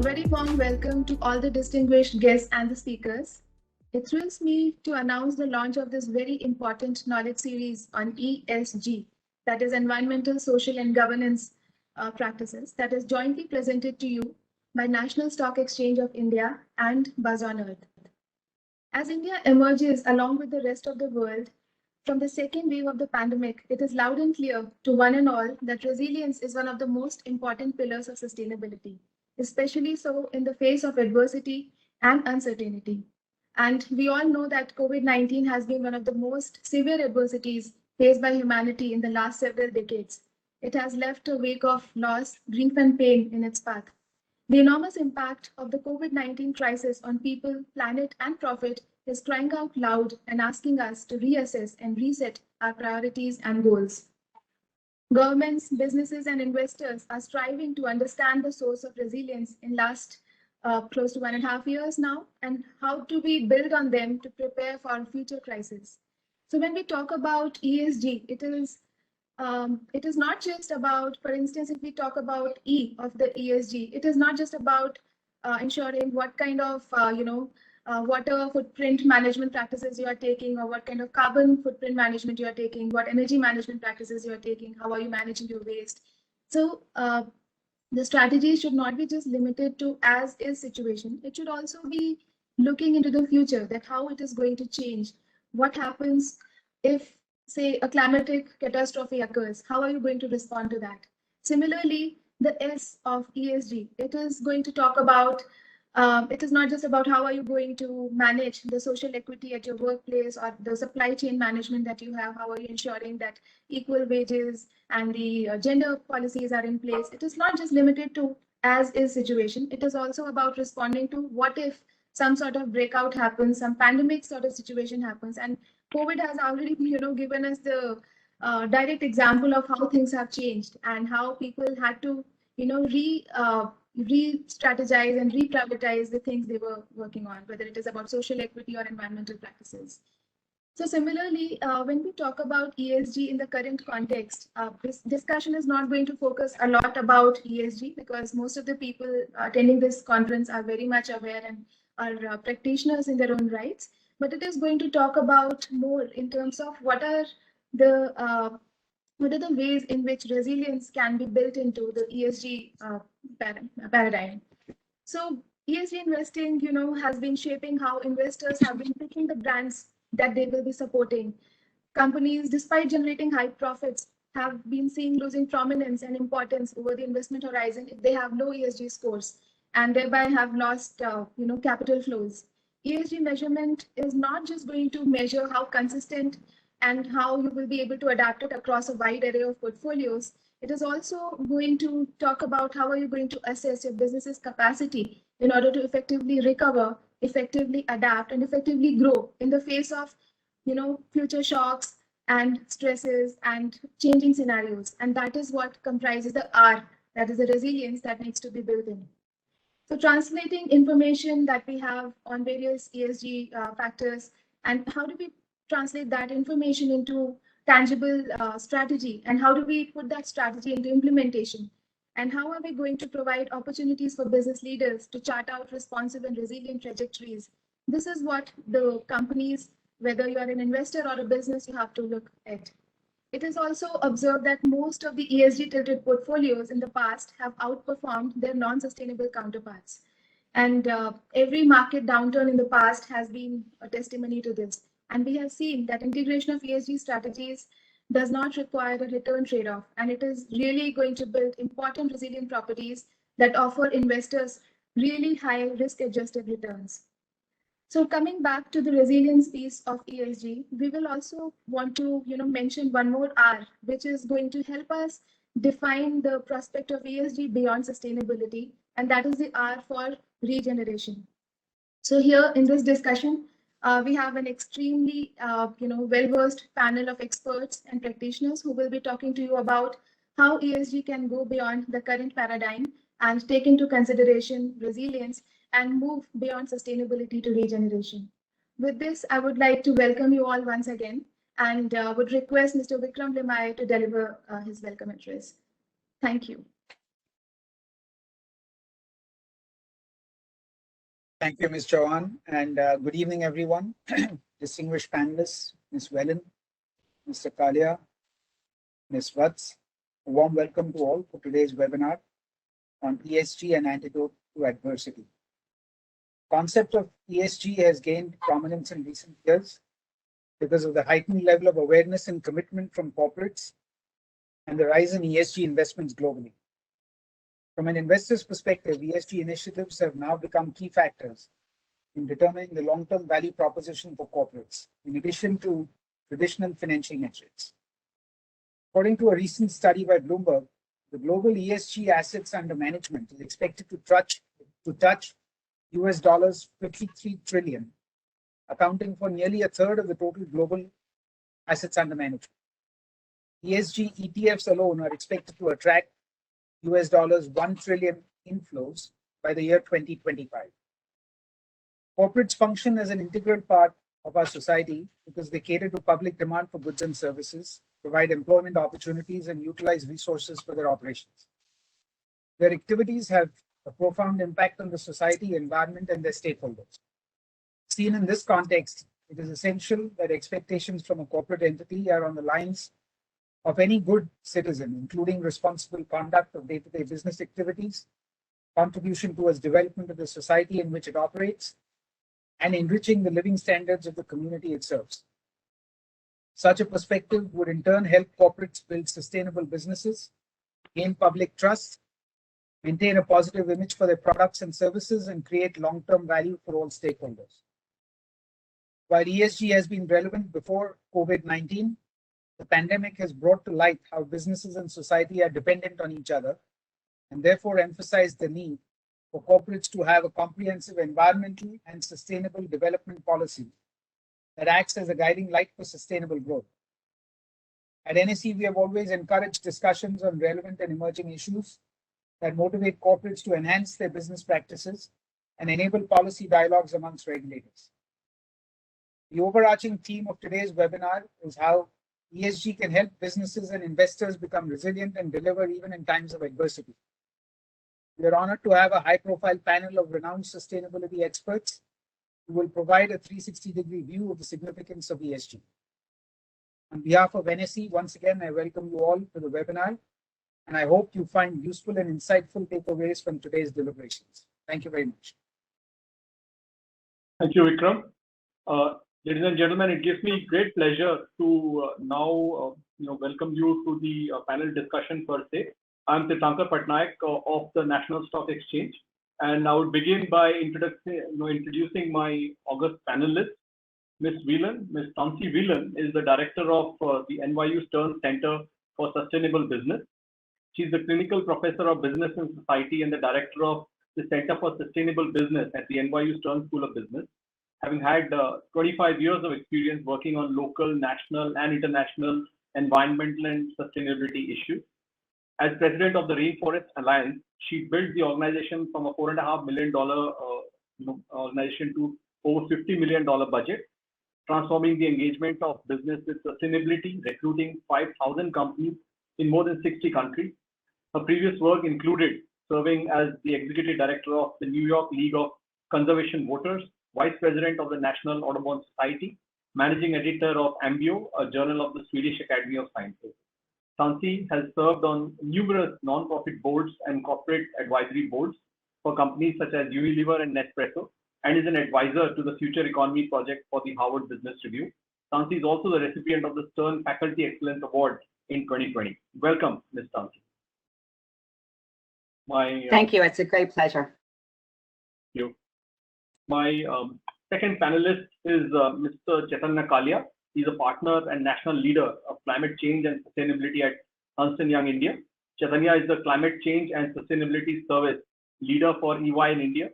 very warm welcome to all the distinguished guests and the speakers. It thrills me to announce the launch of this very important knowledge series on ESG, that is environmental, social and governance practices, that is jointly presented to you by National Stock Exchange of India and Buzz on Earth. As India emerges along with the rest of the world from the second wave of the pandemic, it is loud and clear to one and all that resilience is one of the most important pillars of sustainability, especially so in the face of adversity and uncertainty. And we all know that COVID-19 has been one of the most severe adversities faced by humanity in the last several decades. It has left a wake of loss, grief, and pain in its path. The enormous impact of the COVID-19 crisis on people, planet, and profit is crying out loud and asking us to reassess and reset our priorities and goals. Governments, businesses, and investors are striving to understand the source of resilience in last close to 1.5 years now, and how do we build on them to prepare for future crises. So when we talk about ESG, it is not just about, for instance, if we talk about E of the ESG, it is not just about ensuring what kind of water footprint management practices you are taking, or what kind of carbon footprint management you are taking, what energy management practices you are taking, how are you managing your waste. So the strategy should not be just limited to as is situation. It should also be looking into the future, that how it is going to change. What happens if, say, a climatic catastrophe occurs? How are you going to respond to that? Similarly, the S of ESG, it is going to talk about it is not just about how are you going to manage the social equity at your workplace, or the supply chain management that you have. How are you ensuring that equal wages and the gender policies are in place? It is not just limited to as is situation. It is also about responding to what if some sort of breakout happens, some pandemic sort of situation happens. And COVID has already, given us the direct example of how things have changed and how people had to, re-strategize and re-prioritize the things they were working on, whether it is about social equity or environmental practices. So similarly, when we talk about ESG in the current context, this discussion is not going to focus a lot about ESG, because most of the people attending this conference are very much aware and are practitioners in their own rights. But it is going to talk about more in terms of what are the ways in which resilience can be built into the ESG paradigm. So ESG investing, has been shaping how investors have been picking the brands that they will be supporting. Companies, despite generating high profits, have been seen losing prominence and importance over the investment horizon if they have low ESG scores, and thereby have lost, capital flows. ESG measurement is not just going to measure how consistent and how you will be able to adapt it across a wide array of portfolios. It is also going to talk about how are you going to assess your business's capacity in order to effectively recover, effectively adapt, and effectively grow in the face of, future shocks and stresses and changing scenarios. And that is what comprises the R, that is the resilience that needs to be built in. So translating information that we have on various ESG factors, and how do we translate that information into tangible strategy, and how do we put that strategy into implementation, and how are we going to provide opportunities for business leaders to chart out responsive and resilient trajectories. This is what the companies, whether you are an investor or a business, you have to look at. It is also observed that most of the ESG tilted portfolios in the past have outperformed their non-sustainable counterparts. And every market downturn in the past has been a testimony to this. And we have seen that integration of ESG strategies does not require a return trade-off, and it is really going to build important resilient properties that offer investors really high risk-adjusted returns. So coming back to the resilience piece of ESG, we will also want to, mention one more R, which is going to help us define the prospect of ESG beyond sustainability, and that is the R for regeneration. So here in this discussion, we have an extremely, well-versed panel of experts and practitioners who will be talking to you about how ESG can go beyond the current paradigm and take into consideration resilience and move beyond sustainability to regeneration. With this, I would like to welcome you all once again, and would request Mr. Vikram Limaye to deliver his welcome address. Thank you. Thank you, Ms. Chauhan, and good evening, everyone. Distinguished panelists, Ms. Wellen, Mr. Kalia, Ms. Vats, a warm welcome to all for today's webinar on ESG and antidote to adversity. Concept of ESG has gained prominence in recent years because of the heightened level of awareness and commitment from corporates and the rise in ESG investments globally. From an investor's perspective, ESG initiatives have now become key factors in determining the long-term value proposition for corporates, in addition to traditional financial metrics. According to a recent study by Bloomberg, the global ESG assets under management is expected to touch US dollars 53 trillion, accounting for nearly a third of the total global assets under management. ESG ETFs alone are expected to attract US dollars 1 trillion inflows by the year 2025. Corporates function as an integral part of our society because they cater to public demand for goods and services, provide employment opportunities, and utilize resources for their operations. Their activities have a profound impact on the society, environment, and their stakeholders. Seen in this context, it is essential that expectations from a corporate entity are on the lines of any good citizen, including responsible conduct of day-to-day business activities, contribution towards development of the society in which it operates, and enriching the living standards of the community it serves. Such a perspective would in turn help corporates build sustainable businesses, gain public trust, maintain a positive image for their products and services, and create long-term value for all stakeholders. While ESG has been relevant before COVID-19, the pandemic has brought to light how businesses and society are dependent on each other, and therefore emphasized the need for corporates to have a comprehensive environmental and sustainable development policy that acts as a guiding light for sustainable growth. At NSE, we have always encouraged discussions on relevant and emerging issues that motivate corporates to enhance their business practices and enable policy dialogues amongst regulators. The overarching theme of today's webinar is how ESG can help businesses and investors become resilient and deliver even in times of adversity. We are honored to have a high-profile panel of renowned sustainability experts who will provide a 360-degree view of the significance of ESG. On behalf of NSE, once again, I welcome you all to the webinar, and I hope you find useful and insightful takeaways from today's deliberations. Thank you very much. Thank you, Vikram. Ladies and gentlemen, it gives me great pleasure to now welcome you to the panel discussion per se. I'm Tirthankar Patnaik of the National Stock Exchange, and I would begin by introducing my august panelists. Ms. Whelan, Ms. Tansy Whelan is the director of the NYU Stern Center for Sustainable Business. She's the clinical professor of business and society and the director of the Center for Sustainable Business at the NYU Stern School of Business, having had 25 years of experience working on local, national, and international environmental and sustainability issues. As president of the Rainforest Alliance, she built the organization from a $4.5 million organization to over $50 million budget, transforming the engagement of business with sustainability, recruiting 5,000 companies in more than 60 countries. Her previous work included serving as the executive director of the New York League of Conservation Voters, vice president of the National Audubon Society, managing editor of Ambio, a journal of the Swedish Academy of Sciences. Tansy has served on numerous non-profit boards and corporate advisory boards for companies such as Unilever and Nespresso, and is an advisor to the Future Economy Project for the Harvard Business Review. Tansy is also the recipient of the Stern Faculty Excellence Award in 2020. Welcome, Ms. Tansy. Thank you. It's a great pleasure. Thank you. My second panelist is Mr. Chaitanya Kalia. He's a partner and national leader of climate change and sustainability at Ernst & Young India. Chaitanya is the climate change and sustainability service leader for EY in India.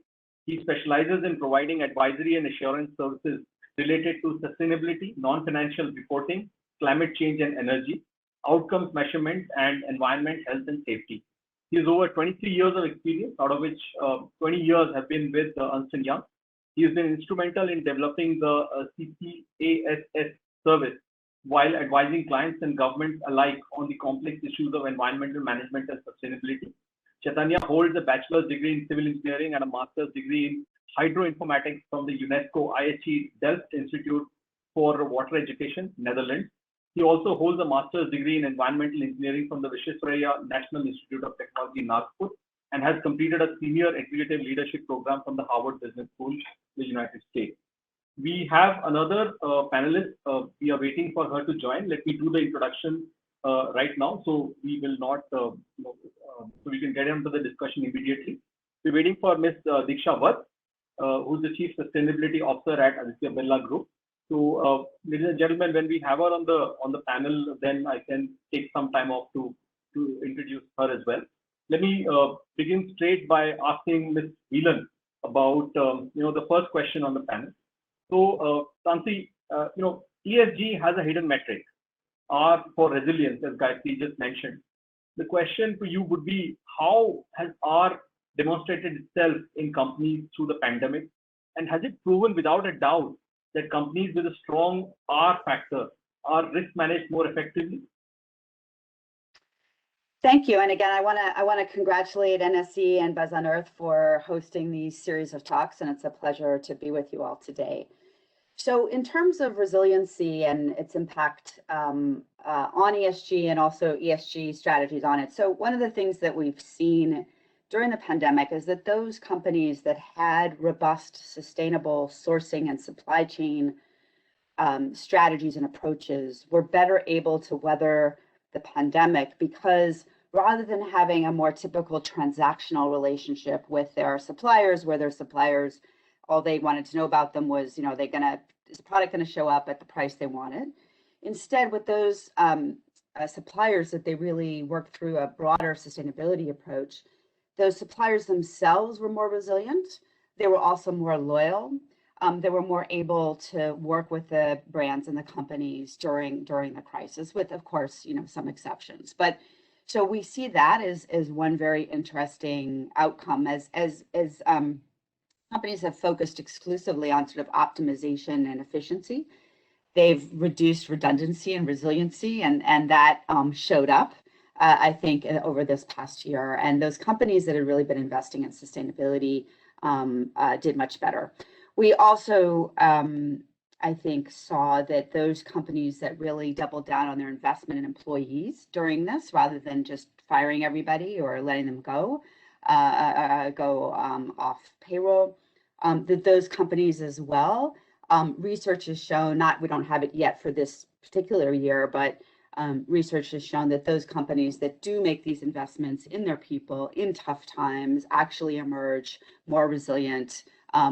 He specializes in providing advisory and assurance services related to sustainability, non-financial reporting, climate change and energy, outcomes measurement, and environment, health and safety. He has over 23 years of experience, out of which 20 years have been with Ernst & Young. He has been instrumental in developing the CCASS service while advising clients and governments alike on the complex issues of environmental management and sustainability. Chaitanya holds a bachelor's degree in civil engineering and a master's degree in hydroinformatics from the UNESCO IHE Delft Institute for Water Education, Netherlands. He also holds a master's degree in environmental engineering from the Visvesvaraya National Institute of Technology, Nagpur, and has completed a senior executive leadership program from the Harvard Business School, the United States. We have another panelist. We are waiting for her to join. Let me do the introduction right now, so we will not, so we can get into the discussion immediately. We're waiting for Ms. Diksha Vatt, who's the Chief Sustainability Officer at Aditya Birla Group. So, ladies and gentlemen, when we have her on the panel, then I can take some time off to introduce her as well. Let me begin straight by asking Ms. Whelan about the first question on the panel. So, Tansi, ESG has a hidden metric, R for resilience, as Gayatri just mentioned. The question to you would be, how has R demonstrated itself in companies through the pandemic, and has it proven without a doubt that companies with a strong R factor are risk managed more effectively? Thank you. And again, I want to congratulate NSE and Buzz on Earth for hosting these series of talks, and it's a pleasure to be with you all today. So in terms of resiliency and its impact on ESG and also ESG strategies on it. So one of the things that we've seen during the pandemic is that those companies that had robust, sustainable sourcing and supply chain strategies and approaches were better able to weather the pandemic, because rather than having a more typical transactional relationship with their suppliers, where their suppliers, all they wanted to know about them was, is the product going to show up at the price they wanted? Instead, with those suppliers that they really worked through a broader sustainability approach, those suppliers themselves were more resilient. They were also more loyal. They were more able to work with the brands and the companies during the crisis, with, of course, some exceptions. But so we see that as one very interesting outcome as companies have focused exclusively on sort of optimization and efficiency. They've reduced redundancy and resiliency, and that showed up, I think, over this past year. And those companies that had really been investing in sustainability did much better. We also, I think, saw that those companies that really doubled down on their investment in employees during this, rather than just firing everybody or letting them go off payroll, that those companies as well, research has shown, we don't have it yet for this particular year, but research has shown that those companies that do make these investments in their people in tough times actually emerge more resilient,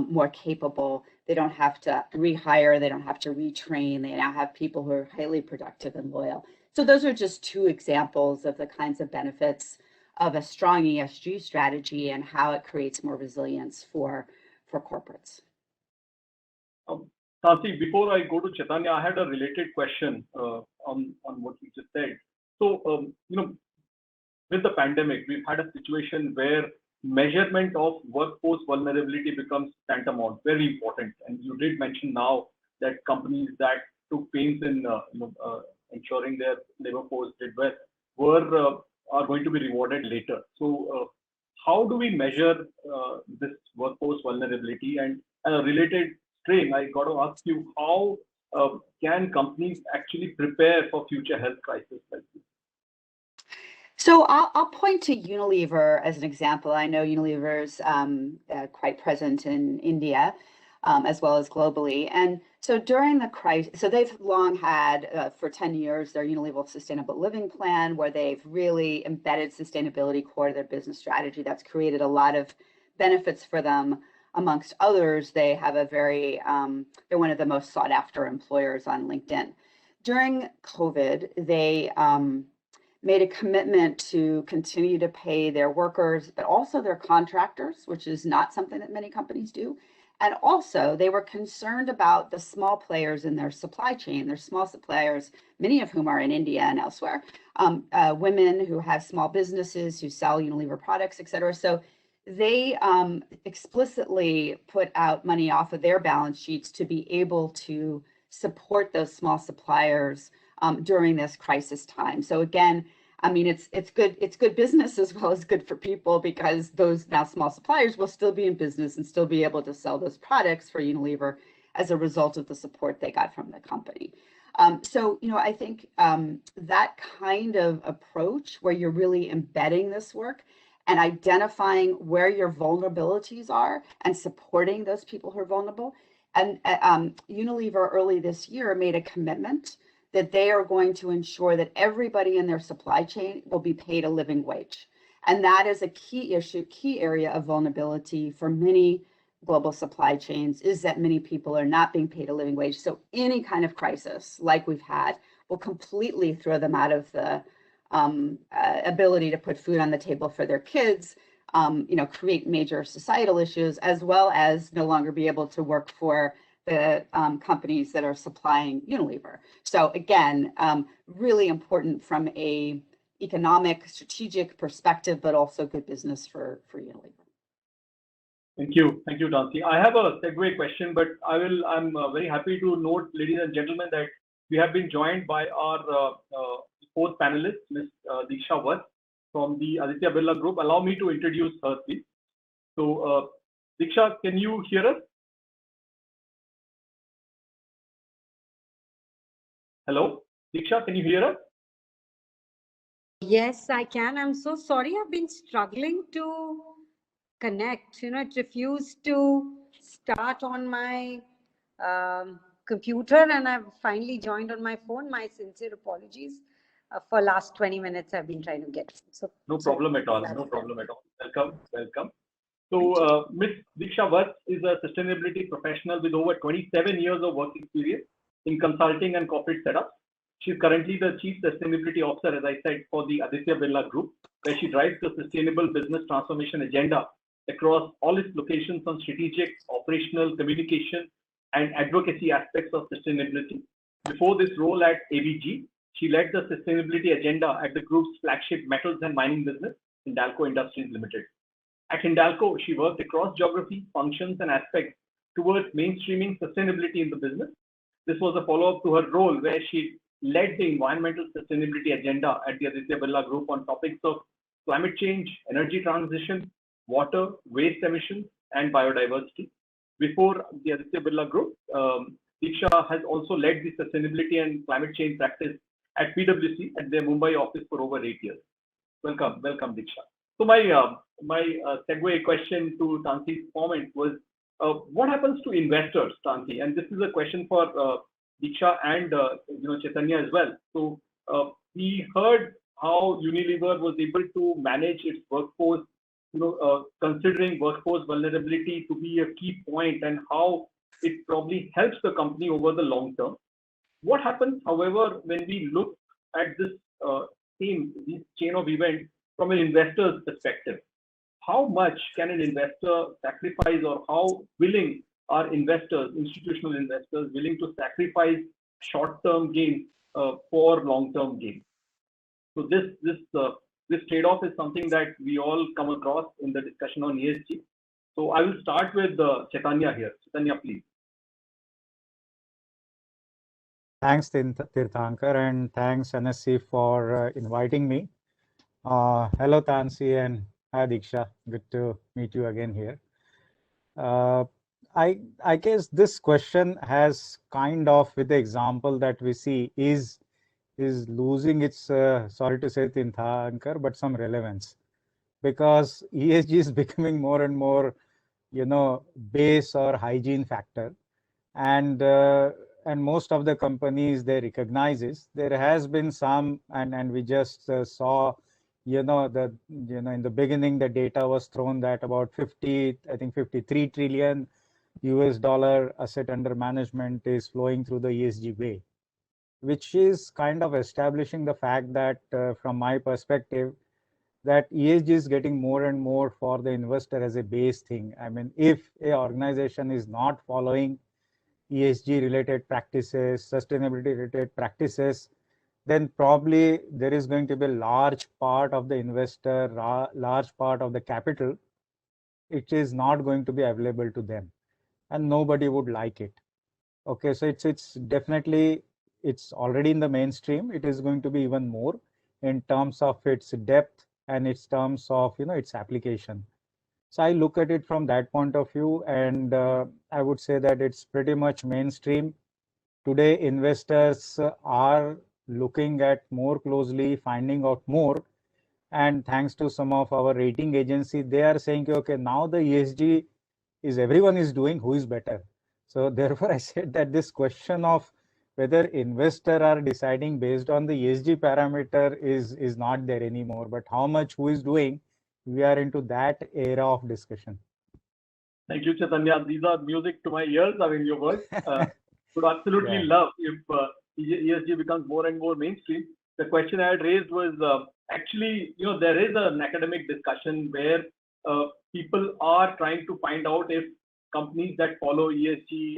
more capable. They don't have to rehire, they don't have to retrain. They now have people who are highly productive and loyal. So those are just two examples of the kinds of benefits of a strong ESG strategy and how it creates more resilience for corporates. Tansi, before I go to Chaitanya, I had a related question on what you just said. So, with the pandemic, we've had a situation where measurement of workforce vulnerability becomes tantamount, very important. And you did mention now that companies that took pains in ensuring their labor force did well are going to be rewarded later. So, how do we measure this workforce vulnerability? And a related strain, I got to ask you, how can companies actually prepare for future health crises like this? So I'll point to Unilever as an example. I know Unilever is quite present in India, as well as globally. And so during the crisis, so they've long had, for 10 years, their Unilever Sustainable Living Plan, where they've really embedded sustainability core to their business strategy. That's created a lot of benefits for them. Amongst others, they have they're one of the most sought after employers on LinkedIn. During COVID, they made a commitment to continue to pay their workers, but also their contractors, which is not something that many companies do. And also, they were concerned about the small players in their supply chain, their small suppliers, many of whom are in India and elsewhere, women who have small businesses who sell Unilever products, et cetera. So they explicitly put out money off of their balance sheets to be able to support those small suppliers during this crisis time. So again, I mean, it's good business as well as good for people, because those now small suppliers will still be in business and still be able to sell those products for Unilever as a result of the support they got from the company. So, I think that kind of approach where you're really embedding this work and identifying where your vulnerabilities are and supporting those people who are vulnerable. And Unilever early this year made a commitment that they are going to ensure that everybody in their supply chain will be paid a living wage. And that is a key issue, key area of vulnerability for many global supply chains, is that many people are not being paid a living wage. So any kind of crisis like we've had will completely throw them out of the ability to put food on the table for their kids, create major societal issues, as well as no longer be able to work for the companies that are supplying Unilever. So again, really important from a economic, strategic perspective, but also good business for Unilever. Thank you, Tansi. I have a segue question, but I'm very happy to note, ladies and gentlemen, that we have been joined by our fourth panelist, Ms. Diksha Vats from the Aditya Birla Group. Allow me to introduce her, please. So, Diksha, can you hear us? Hello, Diksha, can you hear us? Yes, I can. I'm so sorry. I've been struggling to connect. It refused to start on my computer, and I've finally joined on my phone. My sincere apologies. For last 20 minutes, I've been trying to get. So no problem at all. No problem at all. Welcome. So, Ms. Diksha Vats is a sustainability professional with over 27 years of work experience in consulting and corporate setups. She's currently the Chief Sustainability Officer, as I said, for the Aditya Birla Group, where she drives the sustainable business transformation agenda across all its locations on strategic, operational, communication, and advocacy aspects of sustainability. Before this role at ABG, she led the sustainability agenda at the group's flagship metals and mining business, Hindalco Industries Limited. At Hindalco, she worked across geography, functions, and aspects towards mainstreaming sustainability in the business. This was a follow-up to her role where she led the environmental sustainability agenda at the Aditya Birla Group on topics of climate change, energy transition, water, waste emissions, and biodiversity. Before the Aditya Birla Group, Diksha has also led the sustainability and climate change practice at PwC at their Mumbai office for over 8 years. Welcome, Diksha. So my segue question to Tansi's comment was, what happens to investors, Tansi? And this is a question for Diksha and Chaitanya as well. So we heard how Unilever was able to manage its workforce, considering workforce vulnerability to be a key point, and how it probably helps the company over the long term. What happens, however, when we look at this this chain of events from an investor's perspective? How much can an investor sacrifice, or how willing are investors, institutional investors, willing to sacrifice short-term gains for long-term gains? So this trade-off is something that we all come across in the discussion on ESG. So I will start with Chaitanya here. Chaitanya, please. Thanks, Tirthankar, and thanks, NSE, for inviting me. Hello, Tansi, and hi, Diksha. Good to meet you again here. I guess this question has kind of, with the example that we see, is losing its, sorry to say, Tirthankar, but some relevance, because ESG is becoming more and more, base or hygiene factor, and most of the companies, they recognize this. There has been some, and we just saw, in the beginning, the data was thrown that about 53 trillion US dollar asset under management is flowing through the ESG way, which is kind of establishing the fact that, from my perspective, that ESG is getting more and more for the investor as a base thing. I mean, if a organization is not following ESG related practices, sustainability related practices, then probably there is going to be a large part of the investor, large part of the capital, it is not going to be available to them, and nobody would like it. Okay, so it's definitely, it's already in the mainstream. It is going to be even more. in terms of its depth and its terms of its application. So I look at it from that point of view, and I would say that it's pretty much mainstream. Today, investors are looking at more closely, finding out more, and thanks to some of our rating agency, they are saying, okay, now the ESG is everyone is doing, who is better? So therefore, I said that this question of whether investor are deciding based on the ESG parameter is not there anymore, but how much who is doing, we are into that era of discussion. Thank you, Chaitanya. These are music to my ears. I mean, your words. Would absolutely love if ESG becomes more and more mainstream. The question I had raised was actually, there is an academic discussion where people are trying to find out if companies that follow ESG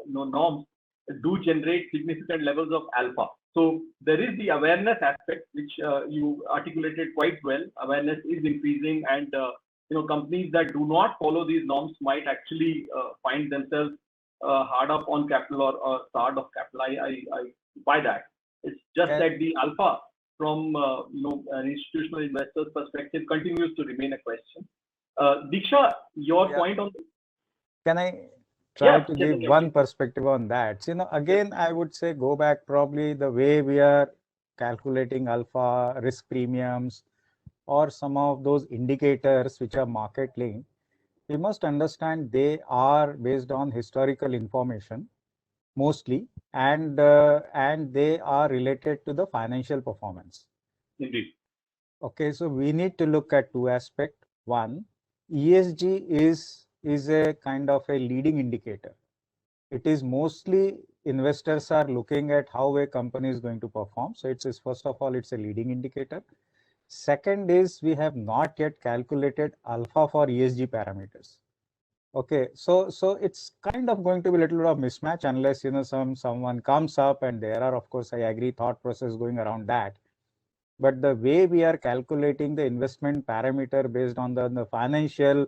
norms do generate significant levels of alpha. So there is the awareness aspect, which you articulated quite well. Awareness is increasing, and companies that do not follow these norms might actually find themselves hard up on capital or starved of capital. I buy that. It's just that the alpha from an institutional investor's perspective continues to remain a question. Diksha, your point on this? Can I try to give one perspective on that? So, again, I would say go back probably the way we are calculating alpha, risk premiums, or some of those indicators which are market linked. We must understand they are based on historical information mostly, and they are related to the financial performance. Indeed. Okay, so we need to look at two aspects. One, ESG is a kind of a leading indicator. It is mostly investors are looking at how a company is going to perform. So it's first of all, it's a leading indicator. Second is we have not yet calculated alpha for ESG parameters. Okay, so it's kind of going to be a little bit of mismatch unless someone comes up, and there are, of course, I agree, thought process going around that. But the way we are calculating the investment parameter based on the financial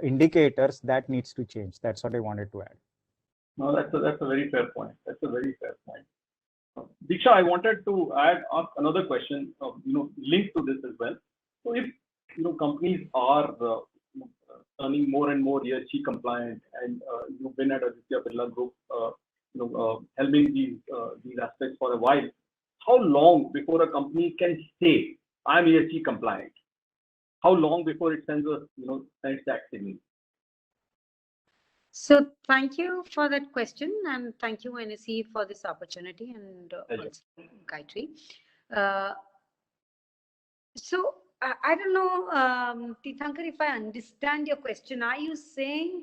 indicators, that needs to change. That's what I wanted to add. No, that's a very fair point. That's a very fair point. Diksha, I wanted to ask another question, linked to this as well. So if companies are turning more and more ESG compliant, and you've been at Aditya Birla Group, helping these aspects for a while, how long before a company can say I'm ESG compliant? How long before it sends that signal? So thank you for that question, and thank you, NSE, for this opportunity, and also Gayatri. So I don't know, Tirthankar, if I understand your question, are you saying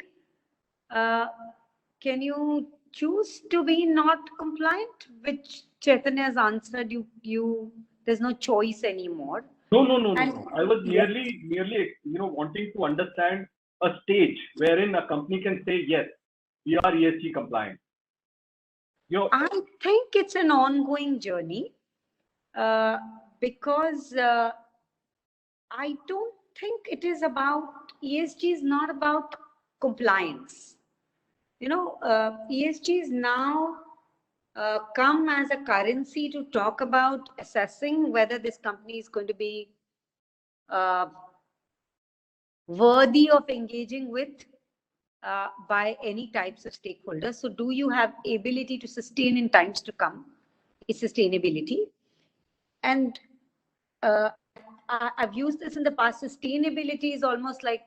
can you choose to be not compliant? Which Chaitanya has answered, you there's no choice anymore. No. I was merely wanting to understand a stage wherein a company can say, yes, we are ESG compliant. I think it's an ongoing journey because I don't think it is about, ESG is not about compliance. ESG is now come as a currency to talk about assessing whether this company is going to be worthy of engaging with by any types of stakeholders. So do you have ability to sustain in times to come? It's sustainability. And I've used this in the past. Sustainability is almost like,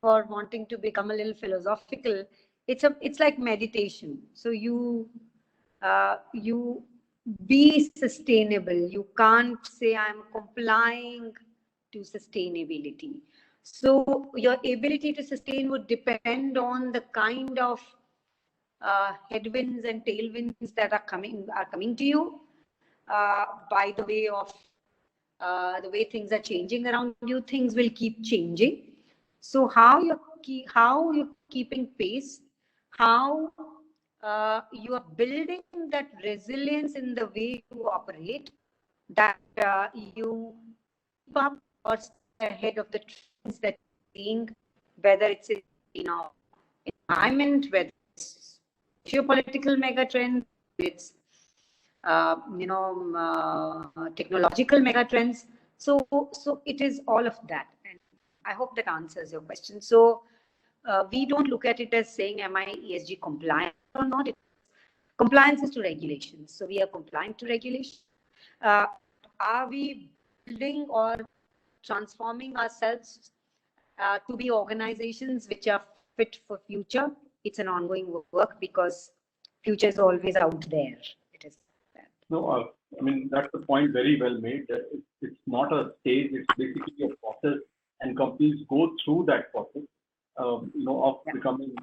for wanting to become a little philosophical, it's like meditation. So you be sustainable. You can't say I'm complying to sustainability. So your ability to sustain would depend on the kind of headwinds and tailwinds that are coming to you by the way of the way things are changing around you. Things will keep changing. So how you're keeping pace, how you are building that resilience in the way you operate, that you keep up or stay ahead of the trends that you're seeing, whether it's in environment, whether it's geopolitical megatrend, it's technological megatrends. So it is all of that. And I hope that answers your question. So we don't look at it as saying, am I ESG compliant or not? Compliance is to regulations. So we are compliant to regulation. Are we building or transforming ourselves to be organizations which are fit for future? It's an ongoing work because future is always out there. It is that. No, I mean, that's the point very well made. It's not a stage, it's basically a process, and companies go through that process, of becoming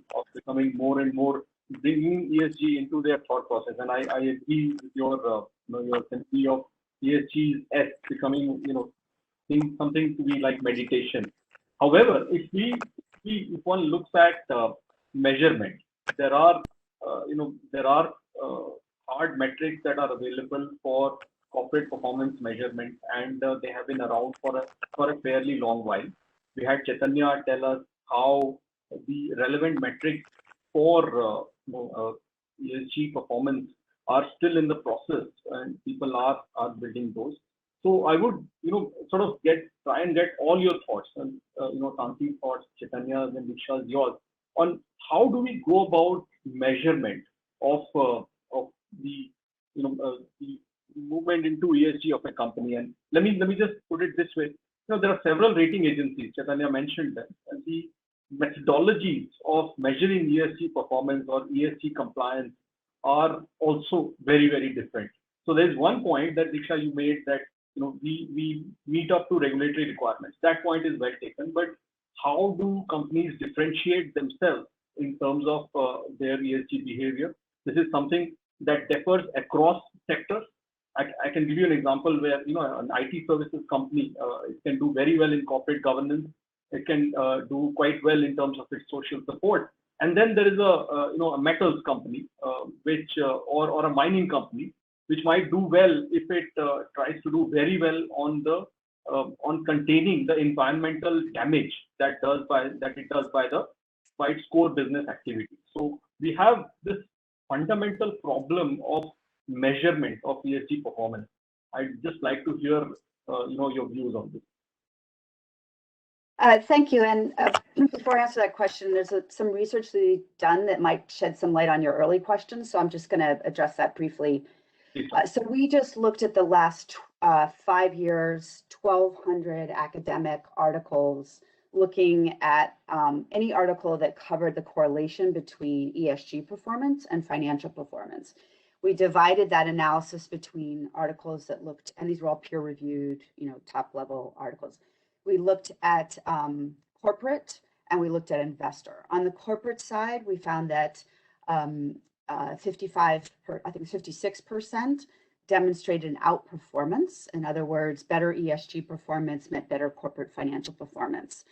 more and more, bringing ESG into their thought process. And I agree with your sense of ESG as becoming, something to be like meditation. However, if one looks at measurement, there are hard metrics that are available for corporate performance measurement, and they have been around for a fairly long while. We had Chaitanya tell us how the relevant metrics for ESG performance are still in the process, and people are building those. So I would, sort of try and get all your thoughts, and Tansi's thoughts, Chaitanya's and Diksha's yours, on how do we go about measurement of the the movement into ESG of a company. And let me just put it this way. There are several rating agencies. Chaitanya mentioned that, and the methodologies of measuring ESG performance or ESG compliance are also very, very different. So there's one point that Diksha you made, that we meet up to regulatory requirements. That point is well taken. But how do companies differentiate themselves in terms of their ESG behavior? This is something that differs across sectors. I can give you an example where an IT services company it can do very well in corporate governance. It can do quite well in terms of its social support. And then there is a metals company, which or a mining company, which might do well if it tries to do very well on containing the environmental damage that it does by its core business activity. So we have this fundamental problem of measurement of ESG performance. I'd just like to hear your views on this. Thank you. And before I answer that question, there's some research that we've done that might shed some light on your early questions. So I'm just going to address that briefly. So we just looked at the last 5 years, 1,200 academic articles, looking at any article that covered the correlation between ESG performance and financial performance. We divided that analysis between articles that looked, and these were all peer-reviewed, top-level articles. We looked at corporate and we looked at investor. On the corporate side, we found that 56% demonstrated an outperformance. In other words, better ESG performance meant better corporate financial performance.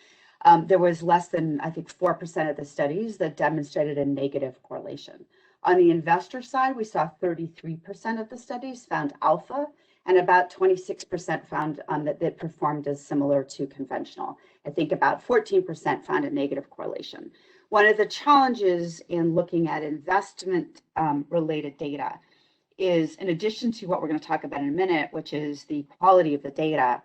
There was less than, 4% of the studies that demonstrated a negative correlation. On the investor side, we saw 33% of the studies found alpha, and about 26% found that performed as similar to conventional. I think about 14% found a negative correlation. One of the challenges in looking at investment related data is, in addition to what we're going to talk about in a minute, which is the quality of the data,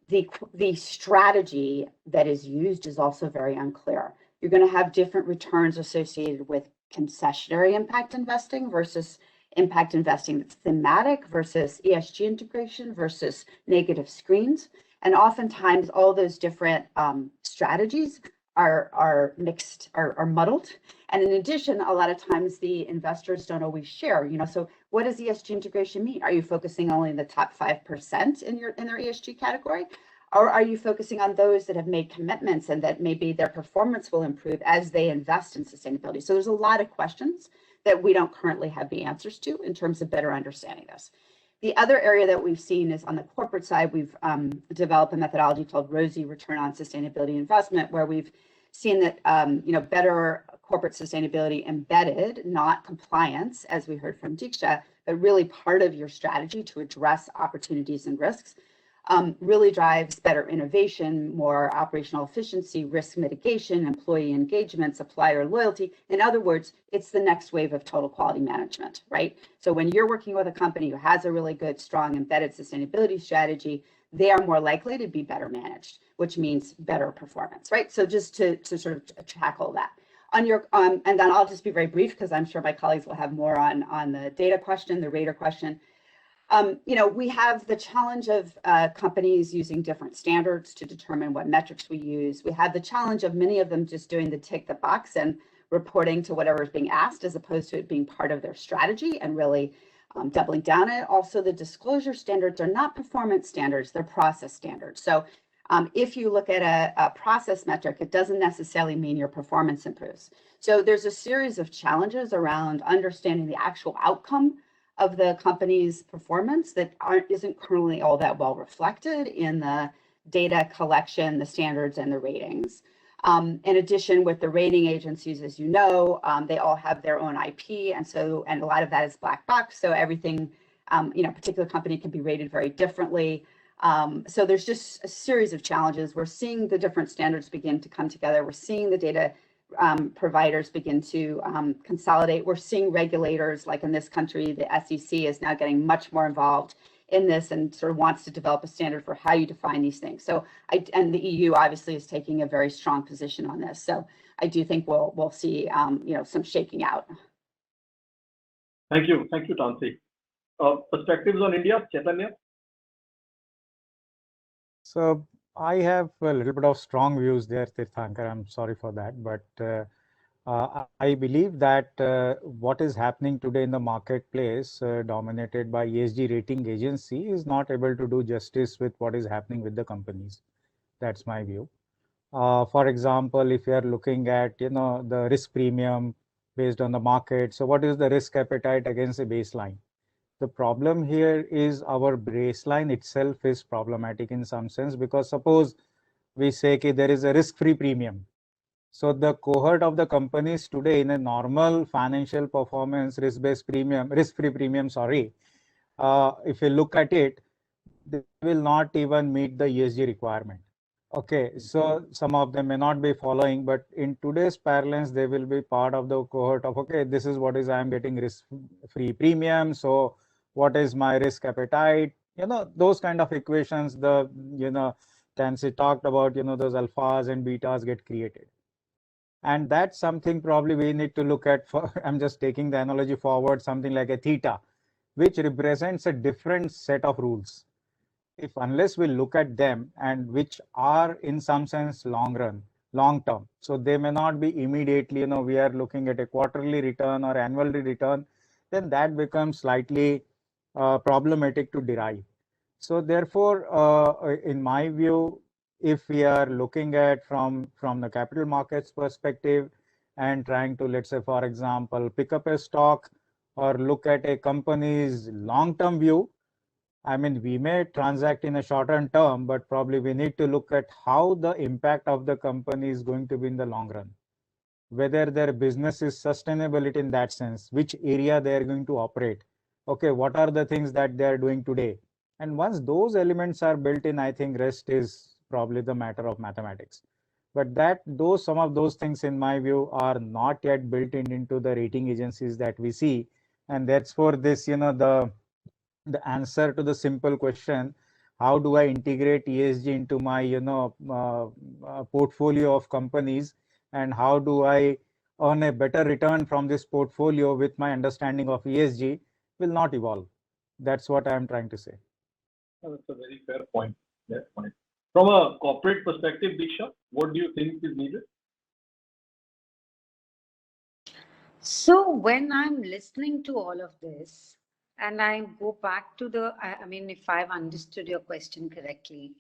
the strategy that is used is also very unclear. You're going to have different returns associated with concessionary impact investing versus impact investing that's thematic versus ESG integration versus negative screens. And oftentimes all those different strategies are mixed, are muddled. And in addition, a lot of times the investors don't always share, so what does ESG integration mean? Are you focusing only in the top 5% in their ESG category? Or are you focusing on those that have made commitments and that maybe their performance will improve as they invest in sustainability? So there's a lot of questions that we don't currently have the answers to in terms of better understanding this. The other area that we've seen is on the corporate side, we've developed a methodology called ROSI, Return on Sustainability Investment, where we've seen that better corporate sustainability embedded, not compliance, as we heard from Diksha, but really part of your strategy to address opportunities and risks, really drives better innovation, more operational efficiency, risk mitigation, employee engagement, supplier loyalty. In other words, it's the next wave of total quality management, right? So when you're working with a company who has a really good, strong embedded sustainability strategy, they are more likely to be better managed, which means better performance, right? So just to sort of tackle that. On your, and then I'll just be very brief because I'm sure my colleagues will have more on the data question, the rater question. We have the challenge of companies using different standards to determine what metrics we use. We have the challenge of many of them just doing the tick the box and reporting to whatever is being asked, as opposed to it being part of their strategy and really doubling down on it. Also, the disclosure standards are not performance standards, they're process standards. So if you look at a process metric, it doesn't necessarily mean your performance improves. So there's a series of challenges around understanding the actual outcome of the company's performance that isn't currently all that well reflected in the data collection, the standards, and the ratings. In addition, with the rating agencies, as you know, they all have their own IP, and a lot of that is black box. So everything, a particular company can be rated very differently. So there's just a series of challenges. We're seeing the different standards begin to come together. We're seeing the data providers begin to consolidate. We're seeing regulators, like in this country, the SEC is now getting much more involved in this and sort of wants to develop a standard for how you define these things. So and the EU obviously is taking a very strong position on this. So I do think we'll see some shaking out. Thank you, Tansi. Perspectives on India, Chaitanya? So I have a little bit of strong views there, Tirthankar. I'm sorry for that, but I believe that what is happening today in the marketplace, dominated by ESG rating agency, is not able to do justice with what is happening with the companies. That's my view. For example, if you are looking at the risk premium based on the market, so what is the risk appetite against the baseline? The problem here is our baseline itself is problematic in some sense, because suppose we say that there is a risk-free premium. So the cohort of the companies today in a normal financial performance risk-free premium, if you look at it, they will not even meet the ESG requirement. Okay, so some of them may not be following, but in today's parlance, they will be part of the cohort of, okay, this is what is I'm getting risk-free premium. So what is my risk appetite? Those kind of equations, Tansy talked about, those alphas and betas get created. And that's something probably we need to look at for, I'm just taking the analogy forward, something like a theta, which represents a different set of rules. Unless we look at them, and which are in some sense long term, so they may not be immediately, we are looking at a quarterly return or annually return, then that becomes slightly problematic to derive. So therefore, in my view, if we are looking at from the capital markets perspective and trying to, let's say, for example, pick up a stock or look at a company's long-term view, I mean, we may transact in a shorter term, but probably we need to look at how the impact of the company is going to be in the long run. Whether their business is sustainability in that sense, which area they are going to operate. Okay, what are the things that they are doing today? And once those elements are built in, I think rest is probably the matter of mathematics. But some of those things, in my view, are not yet built into the rating agencies that we see. And that's for this, the answer to the simple question, how do I integrate ESG into my portfolio of companies, and how do I earn a better return from this portfolio with my understanding of ESG, will not evolve. That's what I'm trying to say. That's a very fair point. From a corporate perspective, Diksha, what do you think is needed? So when I'm listening to all of this, and I go back to if I've understood your question correctly,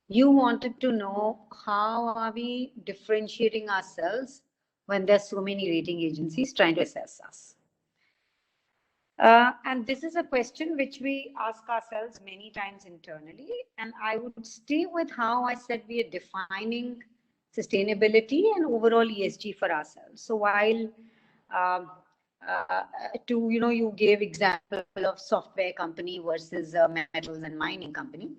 you wanted to know how are we differentiating ourselves when there's so many rating agencies trying to assess us. And this is a question which we ask ourselves many times internally. And I would stay with how I said we are defining sustainability and overall ESG for ourselves. So while you gave example of software company versus metals and mining company.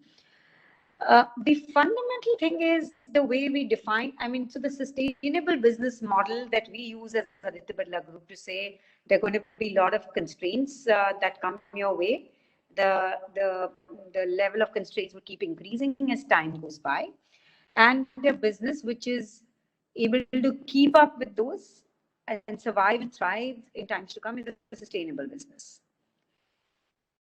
The fundamental thing is the way we define, so the sustainable business model that we use as a Aditya Birla Group to say there are going to be a lot of constraints that come your way. The level of constraints will keep increasing as time goes by. And a business which is able to keep up with those and survive and thrive in times to come is a sustainable business.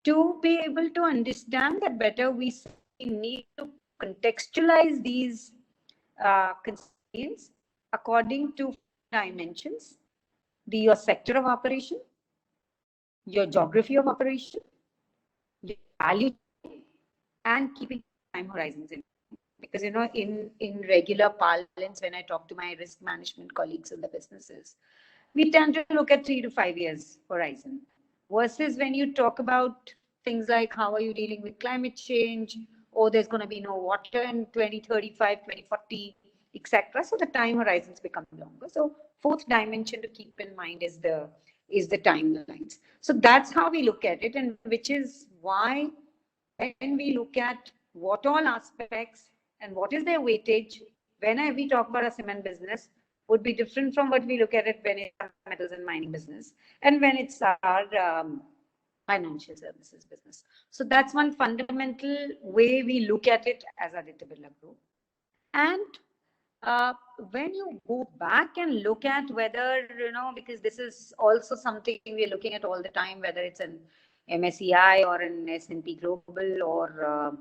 To be able to understand that better, we need to contextualize these constraints according to dimensions: your sector of operation, your geography of operation, your value chain, and keeping time horizons in. Because, in regular parlance, when I talk to my risk management colleagues in the businesses, we tend to look at 3 to 5 years horizon. Versus when you talk about things like how are you dealing with climate change, or there's going to be no water in 2035, 2040, etc. So the time horizons become longer. So fourth dimension to keep in mind is the timelines. So that's how we look at it, and which is why when we look at what all aspects and what is their weightage, when we talk about a cement business, would be different from what we look at it when it's our metals and mining business and when it's our financial services business. So that's one fundamental way we look at it as Aditya Birla Group. And when you go back and look at whether, because this is also something we're looking at all the time, whether it's an MSCI or an S&P Global or,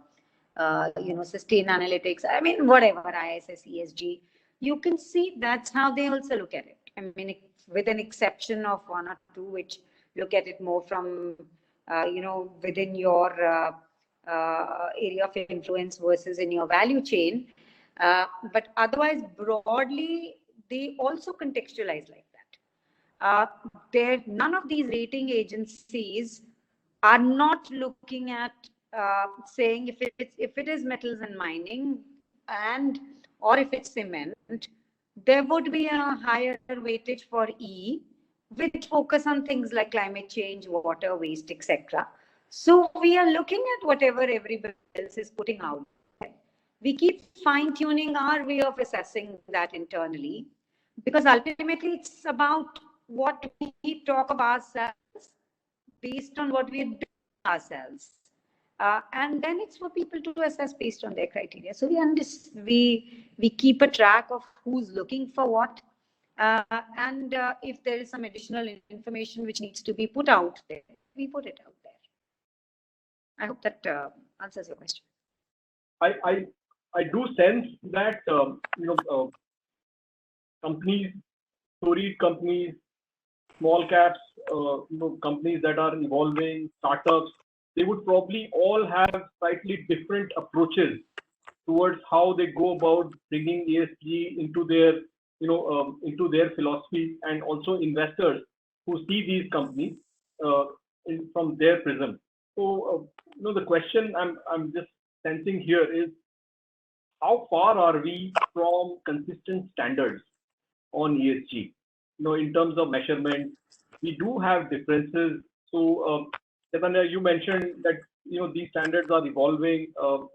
Sustainalytics, whatever, ISS, ESG, you can see that's how they also look at it. With an exception of one or two, which look at it more from, within your area of influence versus in your value chain. But otherwise, broadly, they also contextualize like that. None of these rating agencies are not looking at saying if it is metals and mining or if it's cement, there would be a higher weightage for E, with focus on things like climate change, water, waste, etc. So we are looking at whatever everybody else is putting out. We keep fine-tuning our way of assessing that internally, because ultimately it's about what we talk about ourselves based on what we do ourselves. And then it's for people to assess based on their criteria. So we keep a track of who's looking for what, and if there is some additional information which needs to be put out there, we put it out there. I hope that answers your question. I do sense that companies, storied companies, small caps, companies that are evolving, startups, they would probably all have slightly different approaches towards how they go about bringing ESG into their philosophy, and also investors who see these companies from their prism. So, the question I'm just sensing here is, how far are we from consistent standards on ESG? In terms of measurement, we do have differences. So, Chaitanya, you mentioned that these standards are evolving.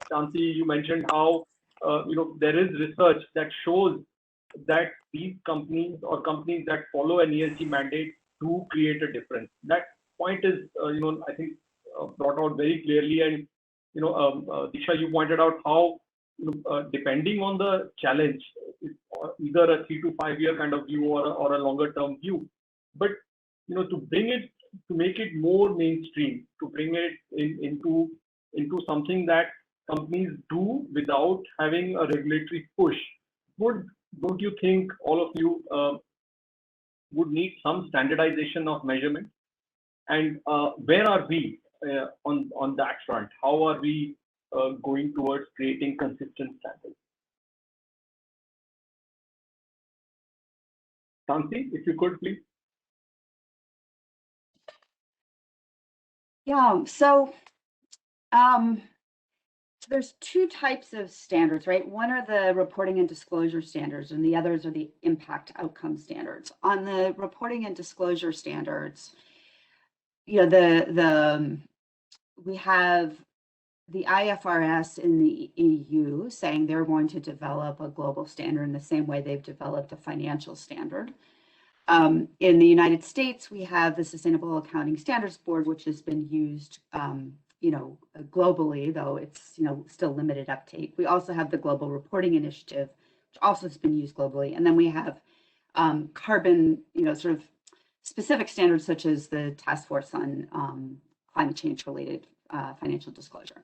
Shanti, you mentioned how there is research that shows that these companies or companies that follow an ESG mandate do create a difference. That point is, I think, brought out very clearly. And Disha, you pointed out how depending on the challenge, it's either a 3 to 5 year kind of view or a longer term view, but to make it more mainstream, to bring it into something that companies do without having a regulatory push, don't you think all of you would need some standardization of measurement? And where are we on that front? How are we going towards creating consistent standards? Shanti, if you could, please. Yeah, so there's two types of standards, right? One are the reporting and disclosure standards, and the others are the impact outcome standards. On the reporting and disclosure standards, we have the IFRS in the EU saying they're going to develop a global standard in the same way they've developed a financial standard. In the United States, we have the Sustainable Accounting Standards Board, which has been used, globally, though it's, still limited uptake. We also have the Global Reporting Initiative, which also has been used globally. And then we have carbon, sort of specific standards such as the Task Force on Climate Change related financial disclosure.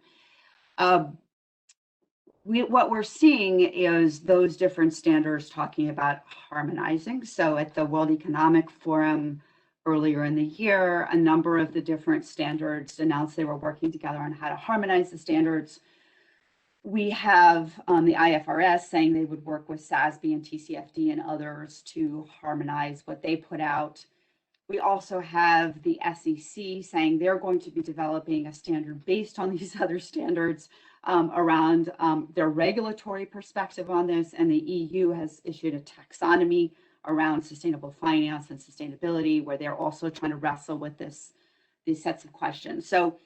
What we're seeing is those different standards talking about harmonizing. So at the World Economic Forum earlier in the year, a number of the different standards announced they were working together on how to harmonize the standards. We have the IFRS saying they would work with SASB and TCFD and others to harmonize what they put out. We also have the SEC saying they're going to be developing a standard based on these other standards around their regulatory perspective on this. And the EU has issued a taxonomy around sustainable finance and sustainability, where they're also trying to wrestle with these sets of questions. So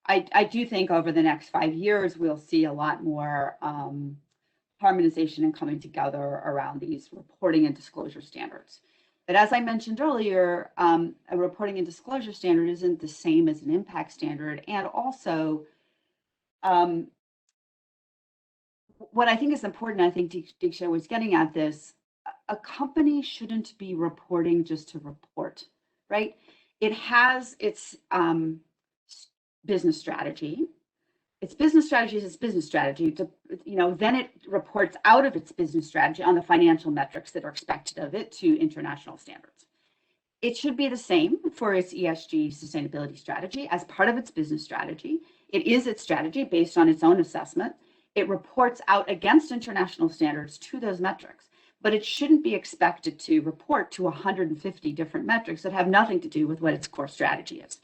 I do think over the next 5 years, we'll see a lot more harmonization and coming together around these reporting and disclosure standards. But as I mentioned earlier, a reporting and disclosure standard isn't the same as an impact standard. And also, what I think is important, I think Diksha was getting at this, a company shouldn't be reporting just to report, right? It has its business strategy. Its business strategy is its business strategy. Then it reports out of its business strategy on the financial metrics that are expected of it to international standards. It should be the same for its ESG sustainability strategy as part of its business strategy. It is its strategy based on its own assessment. It reports out against international standards to those metrics, but it shouldn't be expected to report to 150 different metrics that have nothing to do with what its core strategy is.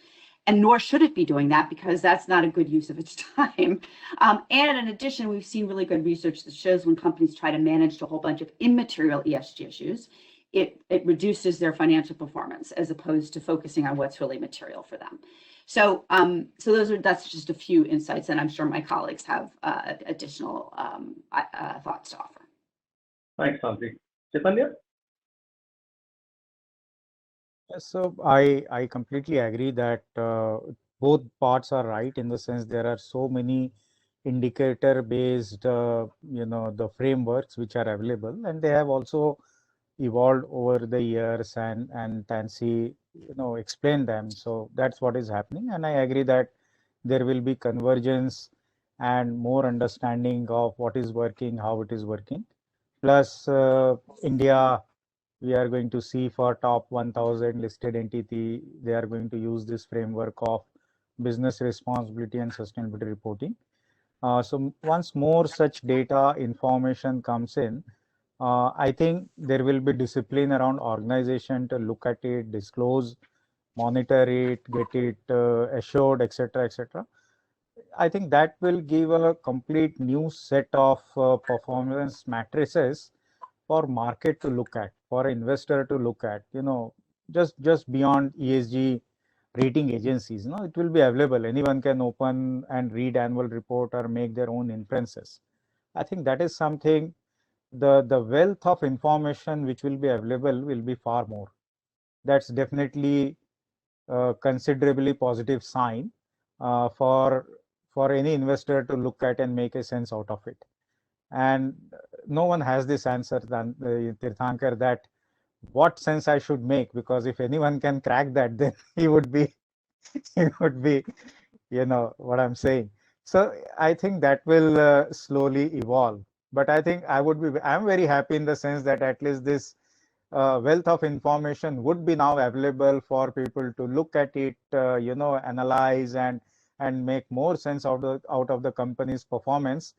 And nor should it be doing that, because that's not a good use of its time. And in addition, we've seen really good research that shows when companies try to manage a whole bunch of immaterial ESG issues, it reduces their financial performance as opposed to focusing on what's really material for them. So, that's just a few insights, and I'm sure my colleagues have additional thoughts to offer. Thanks, Santi. Chaitanya? So I completely agree that both parts are right, in the sense there are so many indicator based the frameworks which are available, and they have also evolved over the years, and Tansy explained them. So that's what is happening, and I agree that there will be convergence and more understanding of what is working, how it is working. Plus India, we are going to see for top 1000 listed entity, they are going to use this framework of business responsibility and sustainability reporting. So once more such data information comes in, I think there will be discipline around organization to look at it, disclose, monitor it, get it assured, etc., etc. I think that will give a complete new set of performance matrices for market to look at, for investor to look at, just beyond ESG rating agencies. It will be available. Anyone can open and read annual report or make their own inferences. I think that is something, the wealth of information which will be available will be far more. That's definitely a considerably positive sign for any investor to look at and make a sense out of it. And no one has this answer than Tirthankar, that what sense I should make, because if anyone can crack that, then he would be what I'm saying. So I think that will slowly evolve. But I think I'm very happy in the sense that at least this wealth of information would be now available for people to look at it, analyze and make more sense out of the company's performance,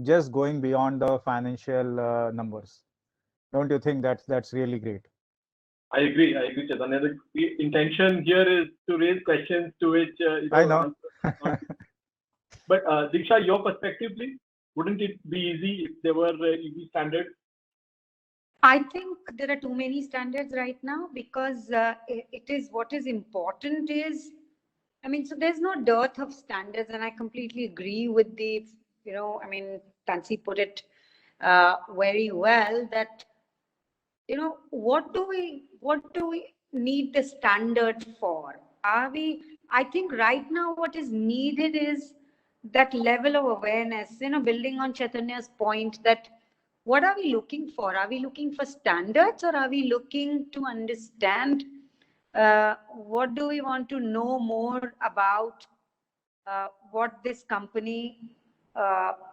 just going beyond the financial numbers. Don't you think that's really great? I agree, Chaitanya. The intention here is to raise questions to which I know. But Diksha, your perspective, please. Wouldn't it be easy if there were easy standards? I think there are too many standards right now, because it is what is important is I mean, so there's no dearth of standards, and I completely agree with the, I mean, Tansi put it very well that, what do we need the standard for? I think right now what is needed is that level of awareness, building on Chaitanya's point that what are we looking for? Are we looking for standards, or are we looking to understand what do we want to know more about what this company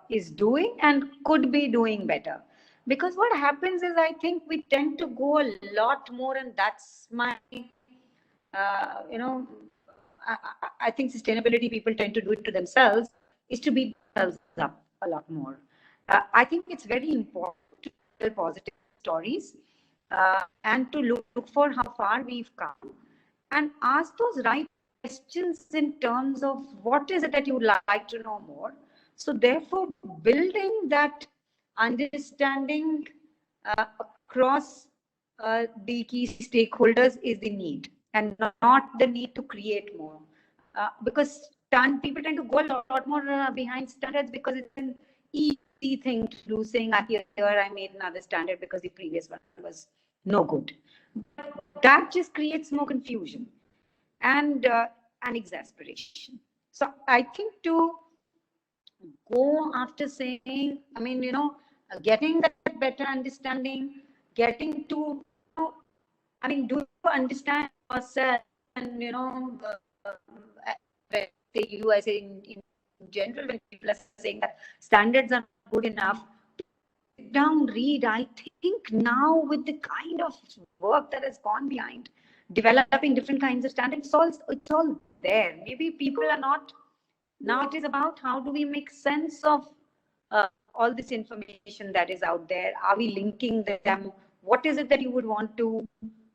is doing and could be doing better? Because what happens is, I think we tend to go a lot more, and that's my, I think sustainability people tend to do it to themselves, is to beat themselves up a lot more. I think it's very important to tell positive stories and to look for how far we've come and ask those right questions in terms of what is it that you would like to know more. So therefore, building that understanding across the key stakeholders is the need, and not the need to create more. Because people tend to go a lot more behind standards because it's an easy thing to do, saying, here I made another standard because the previous one was no good. That just creates more confusion and exasperation. So I think to go after saying, I mean, getting that better understanding, getting to, do you understand yourself? And, I say in general, when people are saying that standards are good enough, sit down, read. I think now with the kind of work that has gone behind developing different kinds of standards, it's all there. Maybe people are not. Now it is about how do we make sense of all this information that is out there? Are we linking them? What is it that you would want to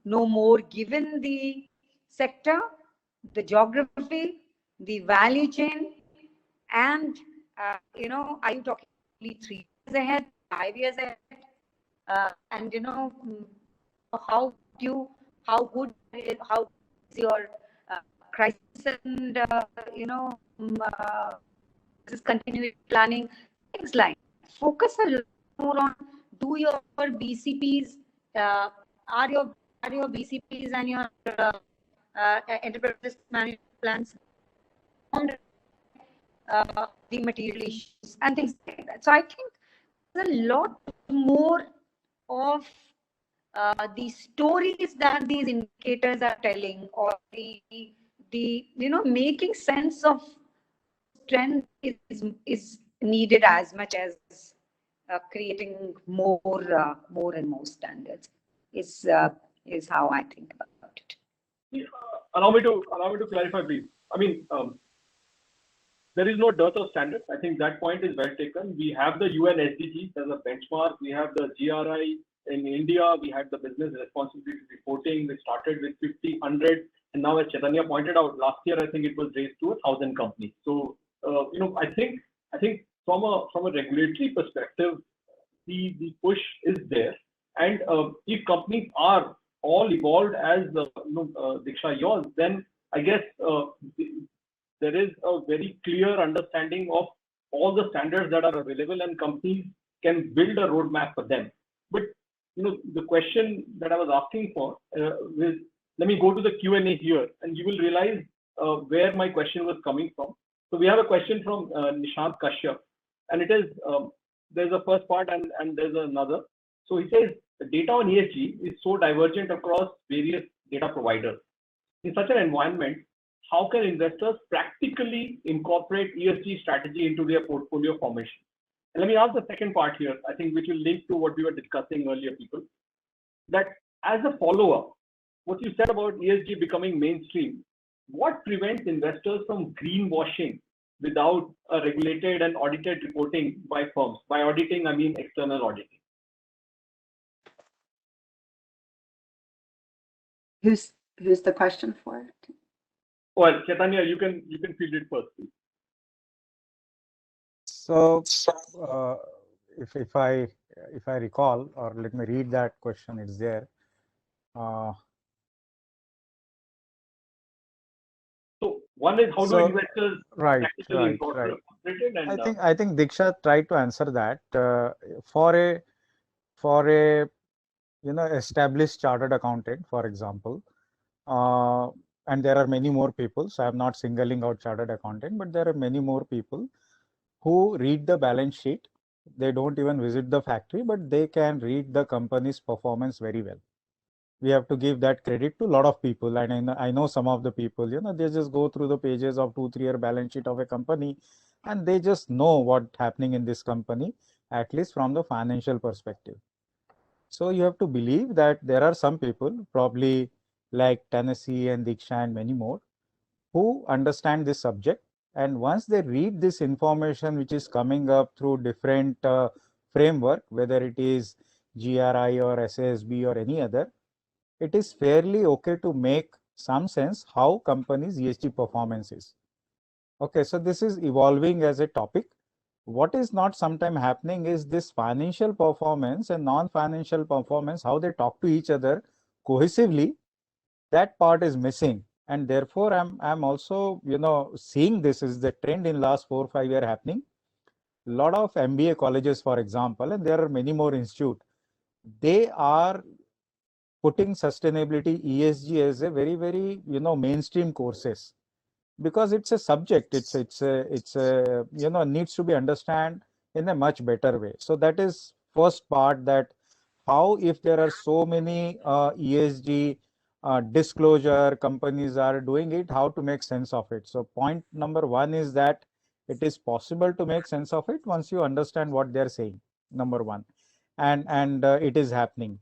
know more given the sector, the geography, the value chain, and are you talking 3 years ahead, 5 years ahead? And how good is your crisis and this continuity planning, things like focus a little more on, do your BCPs, are your BCPs and your enterprise management plans on the material issues and things like that. So I think there's a lot more of the stories that these indicators are telling, or the making sense of trend is needed as much as creating more and more standards is how I think about it. Allow me to clarify, please. I mean, there is no dearth of standards. I think that point is well taken. We have the UN SDGs as a benchmark. We have the GRI in India. We had the business responsibility reporting. We started with 50, 100, and now, as Chaitanya pointed out, last year I think it was raised to 1,000 companies. So I think from a regulatory perspective, the push is there, and if companies are all evolved as Diksha yours, then I guess there is a very clear understanding of all the standards that are available, and companies can build a roadmap for them. But the question that I was asking for is, let me go to the Q&A here, and you will realize where my question was coming from. So we have a question from Nishant Kashyap, and it is, there's a first part and there's another. So he says, the data on ESG is so divergent across various data providers. In such an environment, how can investors practically incorporate ESG strategy into their portfolio formation? And let me ask the second part here, I think, which will link to what we were discussing earlier, people, that as a follow-up, what you said about ESG becoming mainstream, what prevents investors from greenwashing without a regulated and audited reporting by firms? By auditing, I mean external auditing. Who's the question for? Well, Chaitanya, you can field it first, please. So if I recall, or let me read that question, it's there. So One is how do So, investors right, practically right, incorporate right. it? And I think Diksha tried to answer that. For a established chartered accountant, for example, and there are many more people. So I'm not singling out chartered accountant, but there are many more people who read the balance sheet. They don't even visit the factory, but they can read the company's performance very well. We have to give that credit to a lot of people. And I know some of the people, they just go through the pages of 2-3 year balance sheet of a company, and they just know what's happening in this company, at least from the financial perspective. So you have to believe that there are some people, probably like Tennessee and Diksha and many more, who understand this subject. And once they read this information, which is coming up through different framework, whether it is GRI or SASB or any other, it is fairly okay to make some sense how companies' ESG performance is. Okay, so this is evolving as a topic. What is not sometime happening is this financial performance and non-financial performance, how they talk to each other cohesively, that part is missing. And therefore, I'm also, seeing this is the trend in last 4 or 5 years happening. A lot of MBA colleges, for example, and there are many more institutes, they are putting sustainability, ESG as a very, very, mainstream courses, because it's a subject, it's a needs to be understand in a much better way. So that is first part, that how, if there are so many ESG disclosure companies are doing it, how to make sense of it. So point number one is that it is possible to make sense of it once you understand what they're saying, number one, and it is happening.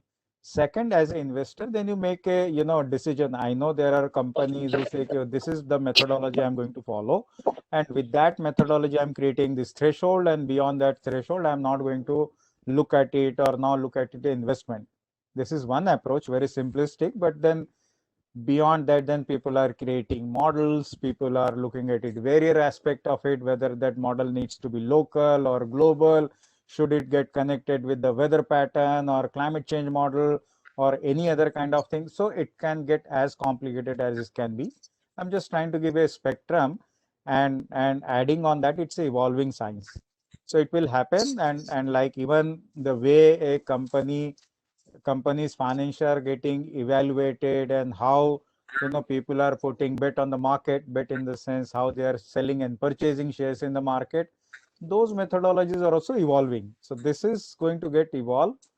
Second, as an investor, then you make a decision. I know there are companies who say, okay, this is the methodology I'm going to follow, and with that methodology I'm creating this threshold, and beyond that threshold I'm not going to look at it or now look at it investment. This is one approach, very simplistic, but then beyond that, then people are creating models, people are looking at it, various aspect of it, whether that model needs to be local or global, should it get connected with the weather pattern or climate change model or any other kind of thing. So it can get as complicated as it can be. I'm just trying to give a spectrum, and adding on that, it's an evolving science. So it will happen, and like even the way a companies financial are getting evaluated, and how people are putting bet on the market, bet in the sense how they are selling and purchasing shares in the market, those methodologies are also evolving. So this is going to get evolved,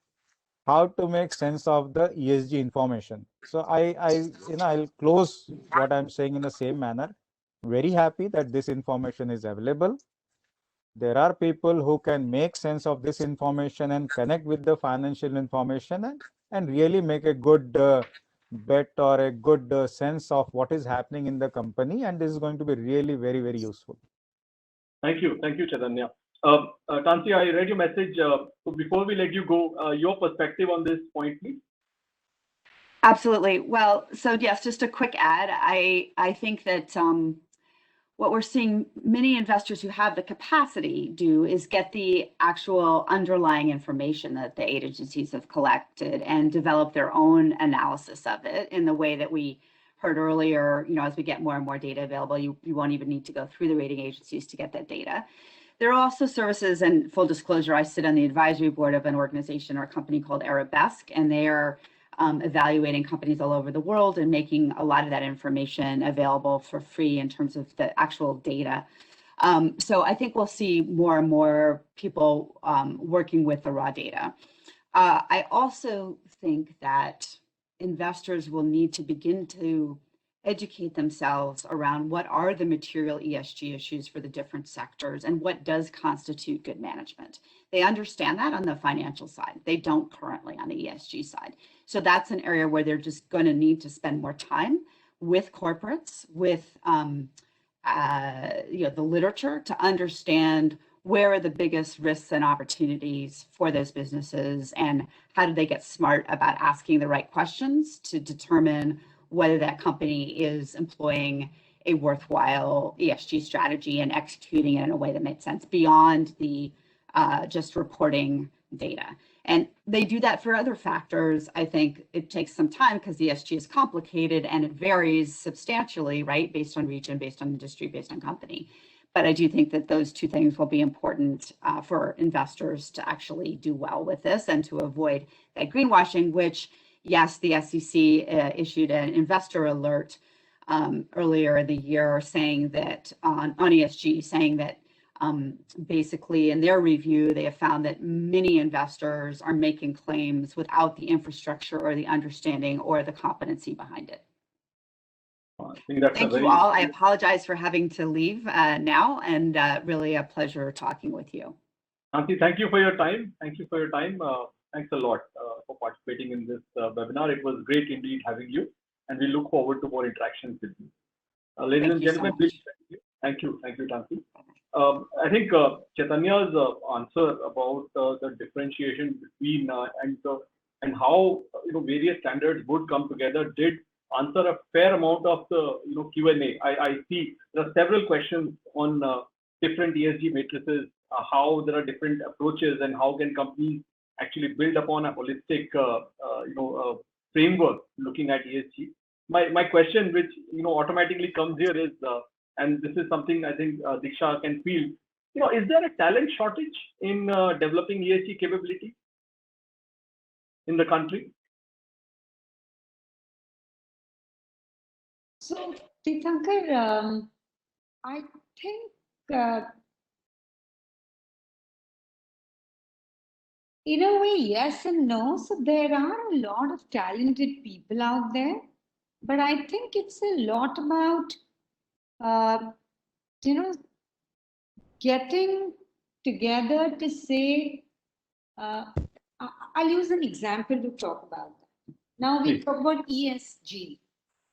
how to make sense of the ESG information. So I'll close what I'm saying in the same manner. Very happy that this information is available. There are people who can make sense of this information and connect with the financial information, and really make a good bet or a good sense of what is happening in the company, and this is going to be really very, very useful. Thank you, Chaitanya. Tansi, I read your message. So before we let you go, your perspective on this point, please. Absolutely. Well, so yes, just a quick add. I think that what we're seeing many investors who have the capacity do is get the actual underlying information that the aid agencies have collected and develop their own analysis of it in the way that we heard earlier. As we get more and more data available, you won't even need to go through the rating agencies to get that data. There are also services, and full disclosure, I sit on the advisory board of an organization or a company called Arabesque, and they are evaluating companies all over the world and making a lot of that information available for free in terms of the actual data. So I think we'll see more and more people working with the raw data. I also think that investors will need to begin to educate themselves around what are the material ESG issues for the different sectors and what does constitute good management. They understand that on the financial side. They don't currently on the ESG side. So that's an area where they're just going to need to spend more time with corporates, with the literature, to understand where are the biggest risks and opportunities for those businesses, and how do they get smart about asking the right questions to determine whether that company is employing a worthwhile ESG strategy and executing it in a way that makes sense beyond the just reporting data. And they do that for other factors. I think it takes some time because ESG is complicated and it varies substantially, right? Based on region, based on industry, based on company. But I do think that those two things will be important for investors to actually do well with this and to avoid that greenwashing, which, yes, the SEC issued an investor alert earlier in the year saying that on ESG, saying that basically in their review, they have found that many investors are making claims without the infrastructure or the understanding or the competency behind it. I think that's Thank you all. I apologize for having to leave now, and really a pleasure talking with you. Nancy, thank you for your time. Thank you for your time. Thanks a lot for participating in this webinar. It was great indeed having you, and we look forward to more interactions with you. Ladies and gentlemen, thank you, Nancy. I think Chaitanya's answer about the differentiation between and how various standards would come together did answer a fair amount of the Q&A. I see there are several questions on different ESG matrices, how there are different approaches, and how can companies actually build upon a holistic framework looking at ESG. My question, which automatically comes here, is and this is something I think Diksha can feel. Is there a talent shortage in developing ESG capability in the country? So, Tirthankar, I think in a way, yes and no. So there are a lot of talented people out there, but I think it's a lot about getting together to say. I'll use an example to talk about that. Now we talk about ESG.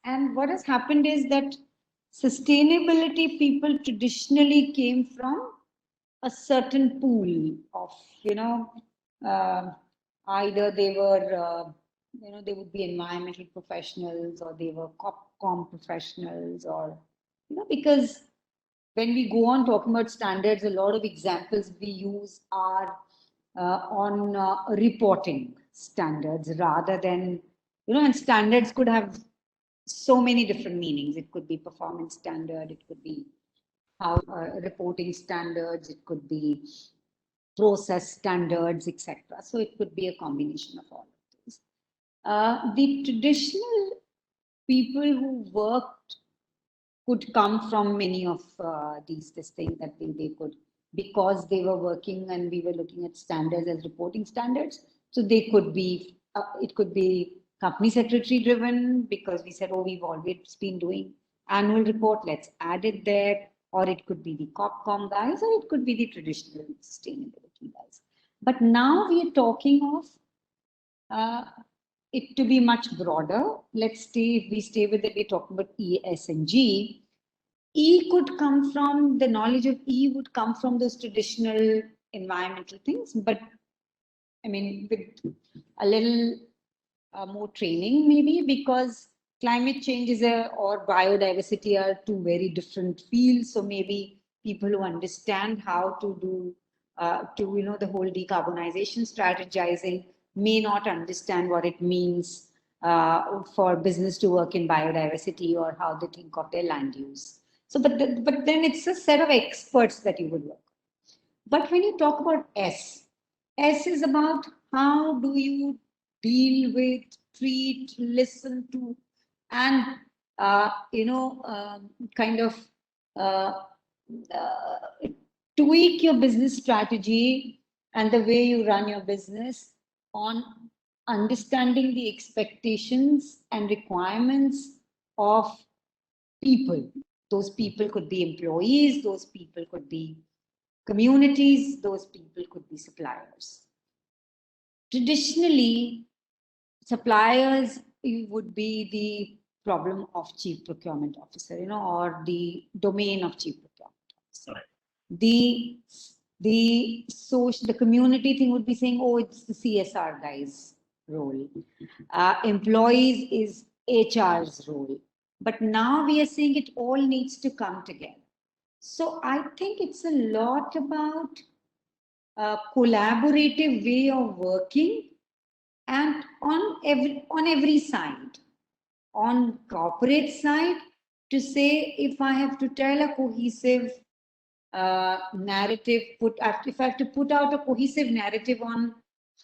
And what has happened is that sustainability people traditionally came from a certain pool of, either they were, they would be environmental professionals, or they were com professionals, or, because when we go on talking about standards, a lot of examples we use are on reporting standards rather than, and standards could have so many different meanings. It could be performance standard, it could be how reporting standards, it could be process standards, etc. So it could be a combination of all of these. The traditional people who worked could come from many of these things that they could, because they were working and we were looking at standards as reporting standards. So they could be, it could be company secretary driven, because we said, oh, we've always been doing annual report, let's add it there. Or it could be the COPCOM guys, or it could be the traditional sustainability guys. But now we are talking of it to be much broader. Let's stay, if we stay with it, we're talking about E, S, and G. E could come from, the knowledge of E would come from those traditional environmental things, but I mean, with a little more training maybe, because climate change is or biodiversity are two very different fields. So maybe people who understand how to do, the whole decarbonization strategizing may not understand what it means for business to work in biodiversity, or how they think of their land use. So, but then it's a set of experts that you would work. But when you talk about S is about how do you deal with, treat, listen to, and kind of tweak your business strategy and the way you run your business on understanding the expectations and requirements of people. Those people could be employees, those people could be communities, those people could be suppliers. Traditionally, suppliers would be the problem of chief procurement officer, or the domain of chief procurement officer. Right. The community thing would be saying, oh, it's the CSR guy's role. Employees is HR's role. But now we are saying it all needs to come together. So I think it's a lot about a collaborative way of working, and on every side, on corporate side, to say if I have to tell a cohesive narrative, if I have to put out a cohesive narrative on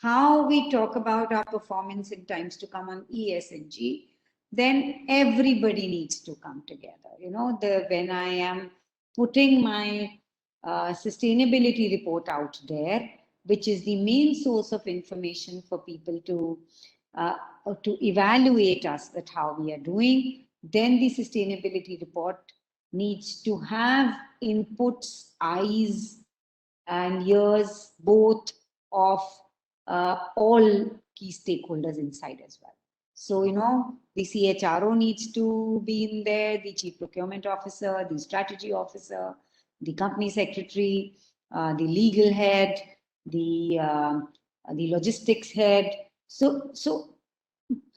how we talk about our performance in times to come on ESG, then everybody needs to come together. You know, when I am putting my sustainability report out there, which is the main source of information for people to evaluate us, that how we are doing, then the sustainability report needs to have inputs, eyes and ears, both of all key stakeholders inside as well. So, you know, the CHRO needs to be in there, the chief procurement officer, the strategy officer, the company secretary, the legal head, the logistics head. So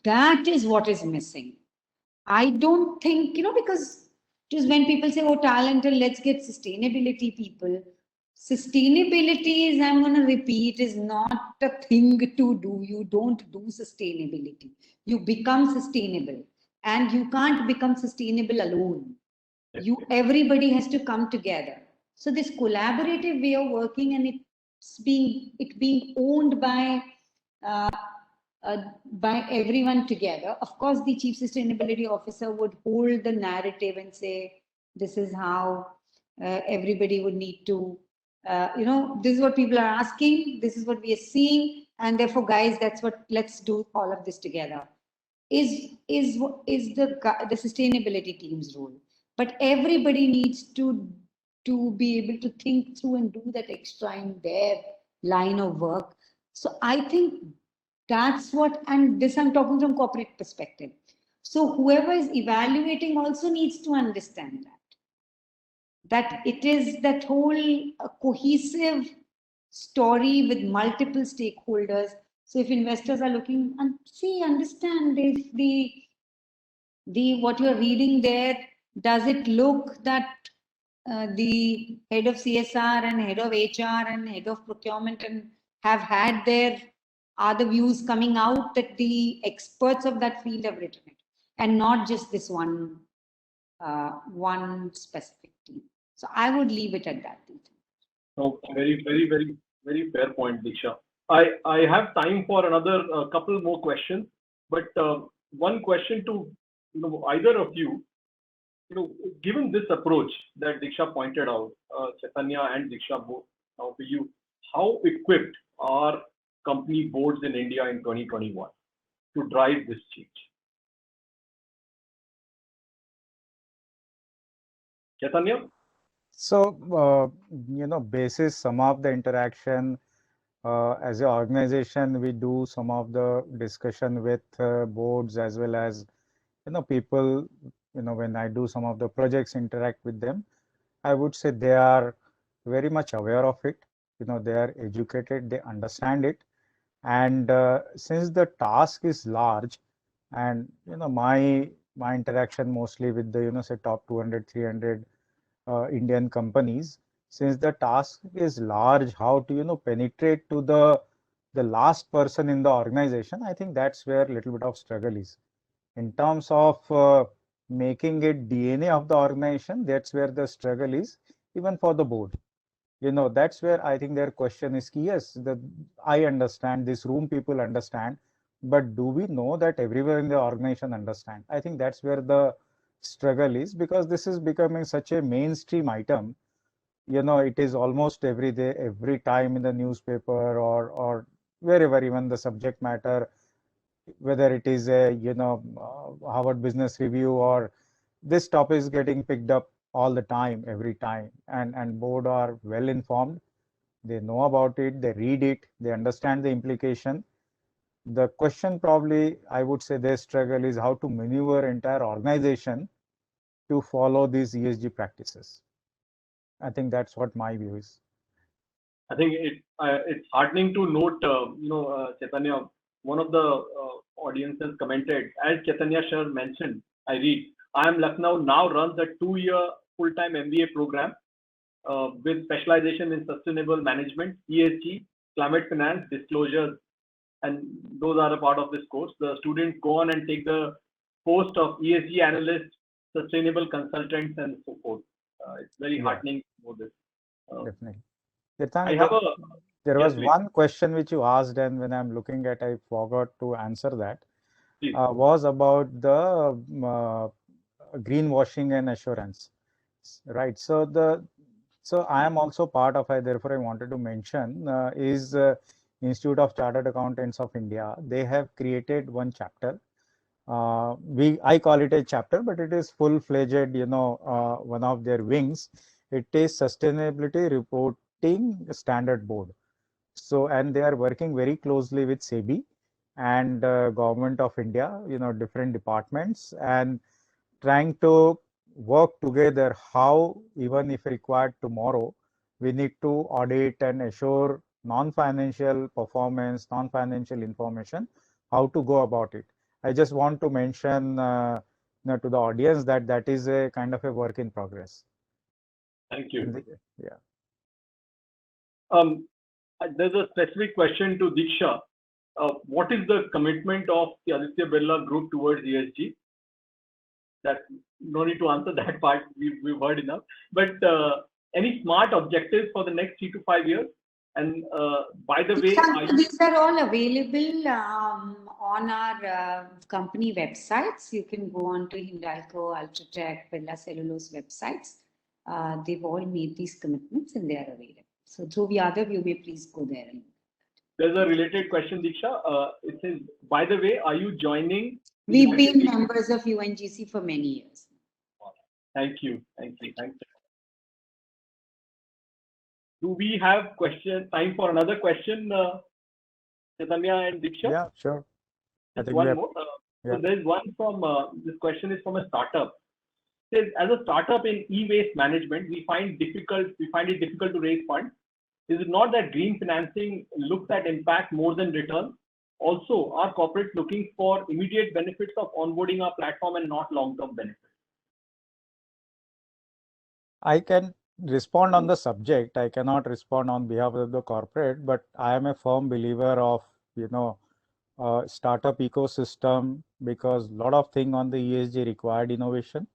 that is what is missing. I don't think, you know, because just when people say, oh, talent, and let's get sustainability people, sustainability is, I'm going to repeat, is not a thing to do. You don't do sustainability. You become sustainable, and you can't become sustainable alone. Everybody has to come together. So this collaborative way of working, and it's being owned by everyone together. Of course, the chief sustainability officer would hold the narrative and say, this is how everybody would need to, you know, this is what people are asking, this is what we are seeing, and therefore, guys, let's do all of this together. Is the sustainability team's role. But everybody needs to be able to think through and do that extra in their line of work. So I think that's what, and this I'm talking from corporate perspective. So whoever is evaluating also needs to understand that it is that whole cohesive story with multiple stakeholders. So if investors are looking and understand if the what you're reading there, does it look that the head of CSR and head of HR and head of procurement and have had their other views coming out, that the experts of that field have written it, and not just this one specific team. So I would leave it at that. No, very fair point, Diksha. I have time for another couple more questions, but one question to either of you. Given this approach that Diksha pointed out, Chaitanya and Diksha both, now for you, how equipped are company boards in India in 2021 to drive this change? Chaitanya? So, basis some of the interaction as an organization, we do some of the discussion with boards as well as, people, when I do some of the projects, interact with them. I would say they are very much aware of it. They are educated, they understand it. And since the task is large, and my interaction mostly with the say top 200, 300 Indian companies, since the task is large, how to penetrate to the last person in the organization, I think that's where a little bit of struggle is. In terms of making it DNA of the organization, that's where the struggle is, even for the board. That's where I think their question is, yes, I understand, this room people understand, but do we know that everywhere in the organization understand? I think that's where the struggle is, because this is becoming such a mainstream item. It is almost every day, every time in the newspaper or wherever, even the subject matter, whether it is a Harvard Business Review, or this topic is getting picked up all the time, every time, and board are well informed. They know about it, they read it, they understand the implication. The question probably, I would say, their struggle is how to maneuver entire organization to follow these ESG practices. I think that's what my view is. I think it's heartening to note, Chaitanya, one of the audiences commented, as Chaitanya Shah mentioned, I read, IIM Lucknow now runs a 2-year full-time MBA program with specialization in sustainable management, ESG, climate finance, disclosures, and those are a part of this course. The students go on and take the post of ESG analyst, sustainable consultants, and so forth. It's very heartening to know this. Definitely. I have a There yes, was please. one question which you asked, and when I'm looking at, I forgot to answer that. Please. Was about the greenwashing and assurance, right? So I am also part of it. Therefore, I wanted to mention is Institute of Chartered Accountants of India. They have created one chapter. I call it a chapter, but it is full-fledged. One of their wings. It is Sustainability Reporting Standard Board. So, and they are working very closely with SEBI and Government of India, different departments, and trying to work together how, even if required tomorrow, we need to audit and assure non-financial performance, non-financial information, how to go about it. I just want to mention to the audience that that is a kind of a work in progress. Thank you. Yeah. There's a specific question to Diksha. What is the commitment of the Aditya Birla Group towards ESG? That no need to answer that part. We've heard enough. But any smart objectives for the next 3 to 5 years? And by the way, these are all available on our company websites. You can go on to Hindalco, Ultratech, Birla Cellulose websites. They've all made these commitments and they are available. So through Yadav, you may please go there. There's a related question, Diksha. It says, by the way, are you joining? We've been members of UNGC for many years. Thank you. Do we have time for another question, Chaitanya and Diksha? Yeah, sure. One more. So there's one from, this question is from a startup. It says, as a startup in e-waste management, we find it difficult to raise funds. Is it not that green financing looks at impact more than return? Also, are corporates looking for immediate benefits of onboarding our platform and not long-term benefits? I can respond on the subject. I cannot respond on behalf of the corporate, but I am a firm believer of, startup ecosystem, because a lot of things on the ESG required innovation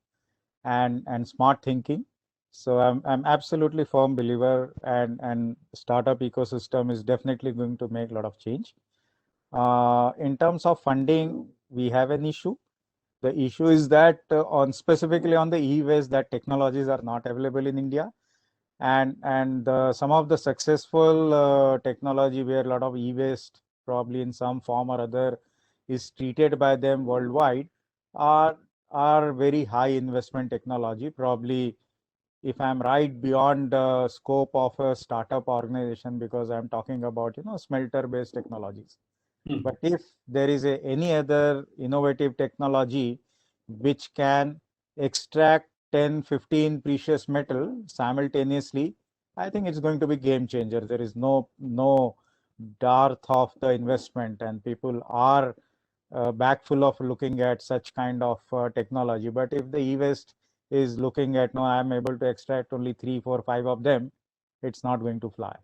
and smart thinking. So I'm absolutely firm believer, and startup ecosystem is definitely going to make a lot of change. In terms of funding, we have an issue. The issue is that specifically on the e-waste, that technologies are not available in India, and some of the successful technology where a lot of e-waste probably in some form or other is treated by them worldwide are very high investment technology, probably, if I'm right, beyond the scope of a startup organization, because I'm talking about smelter based technologies. But if there is any other innovative technology which can extract 10, 15 precious metal simultaneously, I think it's going to be game changer. There is no dearth of the investment, and people are back full of looking at such kind of technology. But if the e-waste is looking at, no, I'm able to extract only 3, 4, 5 of them, it's not going to fly.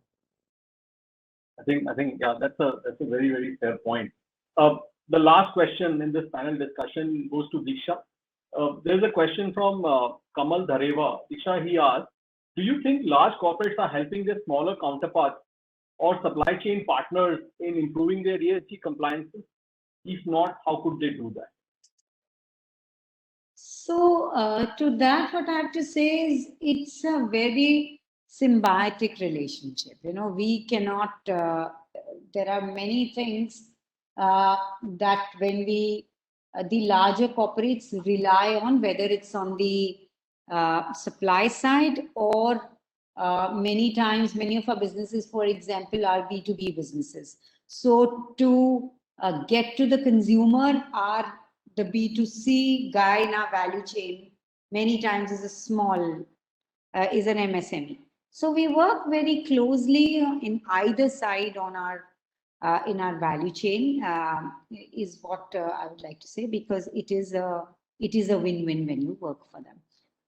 I think yeah, that's a very, very fair point. The last question in this panel discussion goes to Diksha. There's a question from Kamal Dhareva. Diksha, he asked, do you think large corporates are helping their smaller counterparts or supply chain partners in improving their ESG compliances? If not, how could they do that? So to that, what I have to say is it's a very symbiotic relationship. We cannot, there are many things that when the larger corporates rely on, whether it's on the supply side or many times, many of our businesses, for example, are B2B businesses. So to get to the consumer, the B2C guy in our value chain many times is is an MSME. So we work very closely in either side on in our value chain, is what I would like to say, because it is a win-win when you work for them.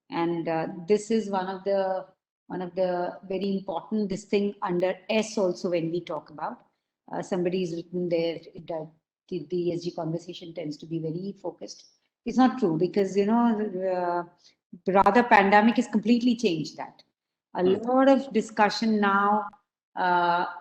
And this is one of the one of the very important this thing under S also when we talk about. Somebody's written there that the ESG conversation tends to be very focused. It's not true because, rather pandemic has completely changed that. A lot of discussion now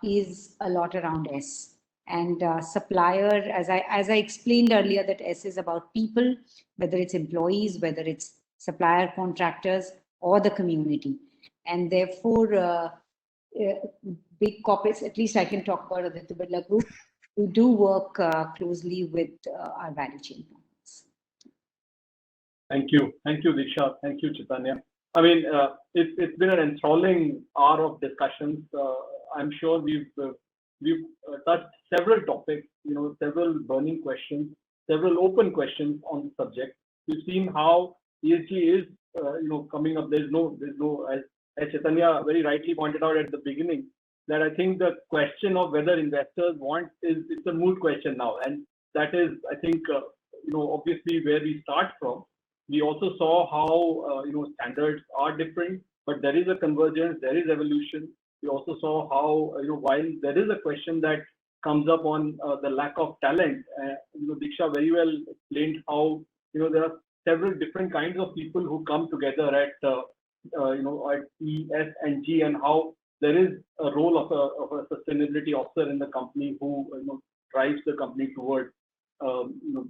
is a lot around S. And supplier, as I explained earlier, that S is about people, whether it's employees, whether it's supplier contractors or the community. And therefore, big corporates, at least I can talk about the Birla Group, we do work closely with our value chain partners. Thank you, Diksha. Thank you, Chaitanya. I mean, it's been an enthralling hour of discussions. I'm sure we've touched several topics, several burning questions, several open questions on the subject. We've seen how ESG is, coming up. There's no, as Chaitanya very rightly pointed out at the beginning, that I think the question of whether investors want it's a moot question now, and that is, I think, obviously where we start from. We also saw how standards are different, but there is a convergence, there is evolution. We also saw how while there is a question that comes up on the lack of talent, Diksha very well explained how there are several different kinds of people who come together at at E, S, and G, and how there is a role of a sustainability officer in the company who drives the company towards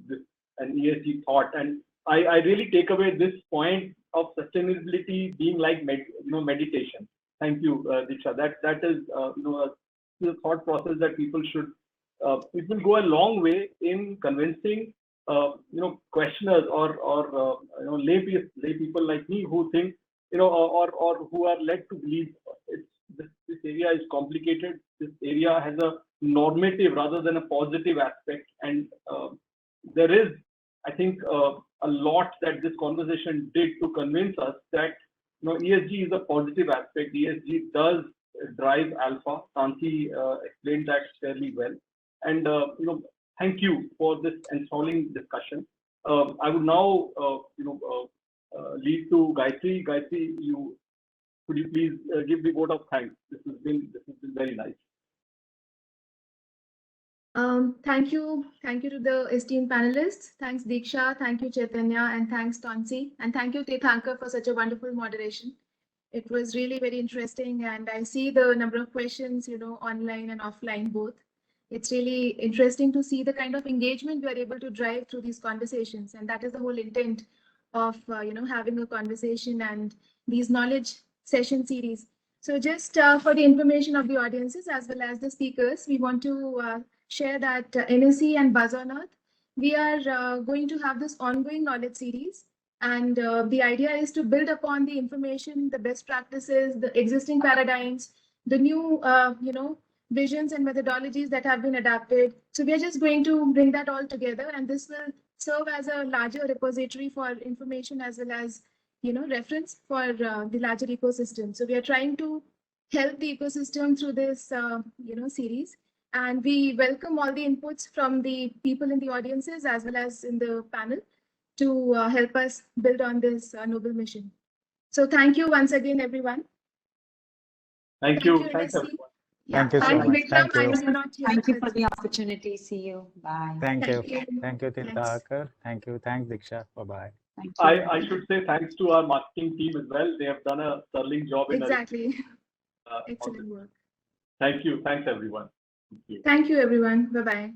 this an ESG thought. And I really take away this point of sustainability being like meditation. Thank you, Diksha. That is the thought process that people should. It will go a long way in convincing questioners or lay people like me who think or who are led to believe this area is complicated. This area has a normative rather than a positive aspect, and there is, I think, a lot that this conversation did to convince us that ESG is a positive aspect. ESG does drive alpha. Tansi explained that fairly well, and thank you for this enthralling discussion. I would now lead to Gayatri. Gayatri, could you please give the vote of thanks? This has been very nice. Thank you to the esteemed panelists. Thanks Diksha, thank you Chaitanya, and thanks Tansi, and thank you Tirthankar for such a wonderful moderation. It was really very interesting, and I see the number of questions, online and offline both. It's really interesting to see the kind of engagement we are able to drive through these conversations, and that is the whole intent of having a conversation and these knowledge session series. So just for the information of the audiences as well as the speakers, we want to share that NSE and Buzz on Earth, we are going to have this ongoing knowledge series, and the idea is to build upon the information, the best practices, the existing paradigms, the new visions and methodologies that have been adapted. So we are just going to bring that all together, and this will serve as a larger repository for information as well as reference for the larger ecosystem. So we are trying to help the ecosystem through this series, and we welcome all the inputs from the people in the audiences as well as in the panel to help us build on this noble mission. So thank you once again, everyone. Thank you. Thanks, everyone. Thank you so much. Thank you. Thank you for the opportunity. See you. Bye. Thank you. Thank you, Tirthankar. Thank you. Thanks, Diksha. Bye-bye. I should say thanks to our marketing team as well. They have done a sterling job. Exactly. Excellent work. Thank you. Thanks, everyone. Thank you, everyone. Bye-bye.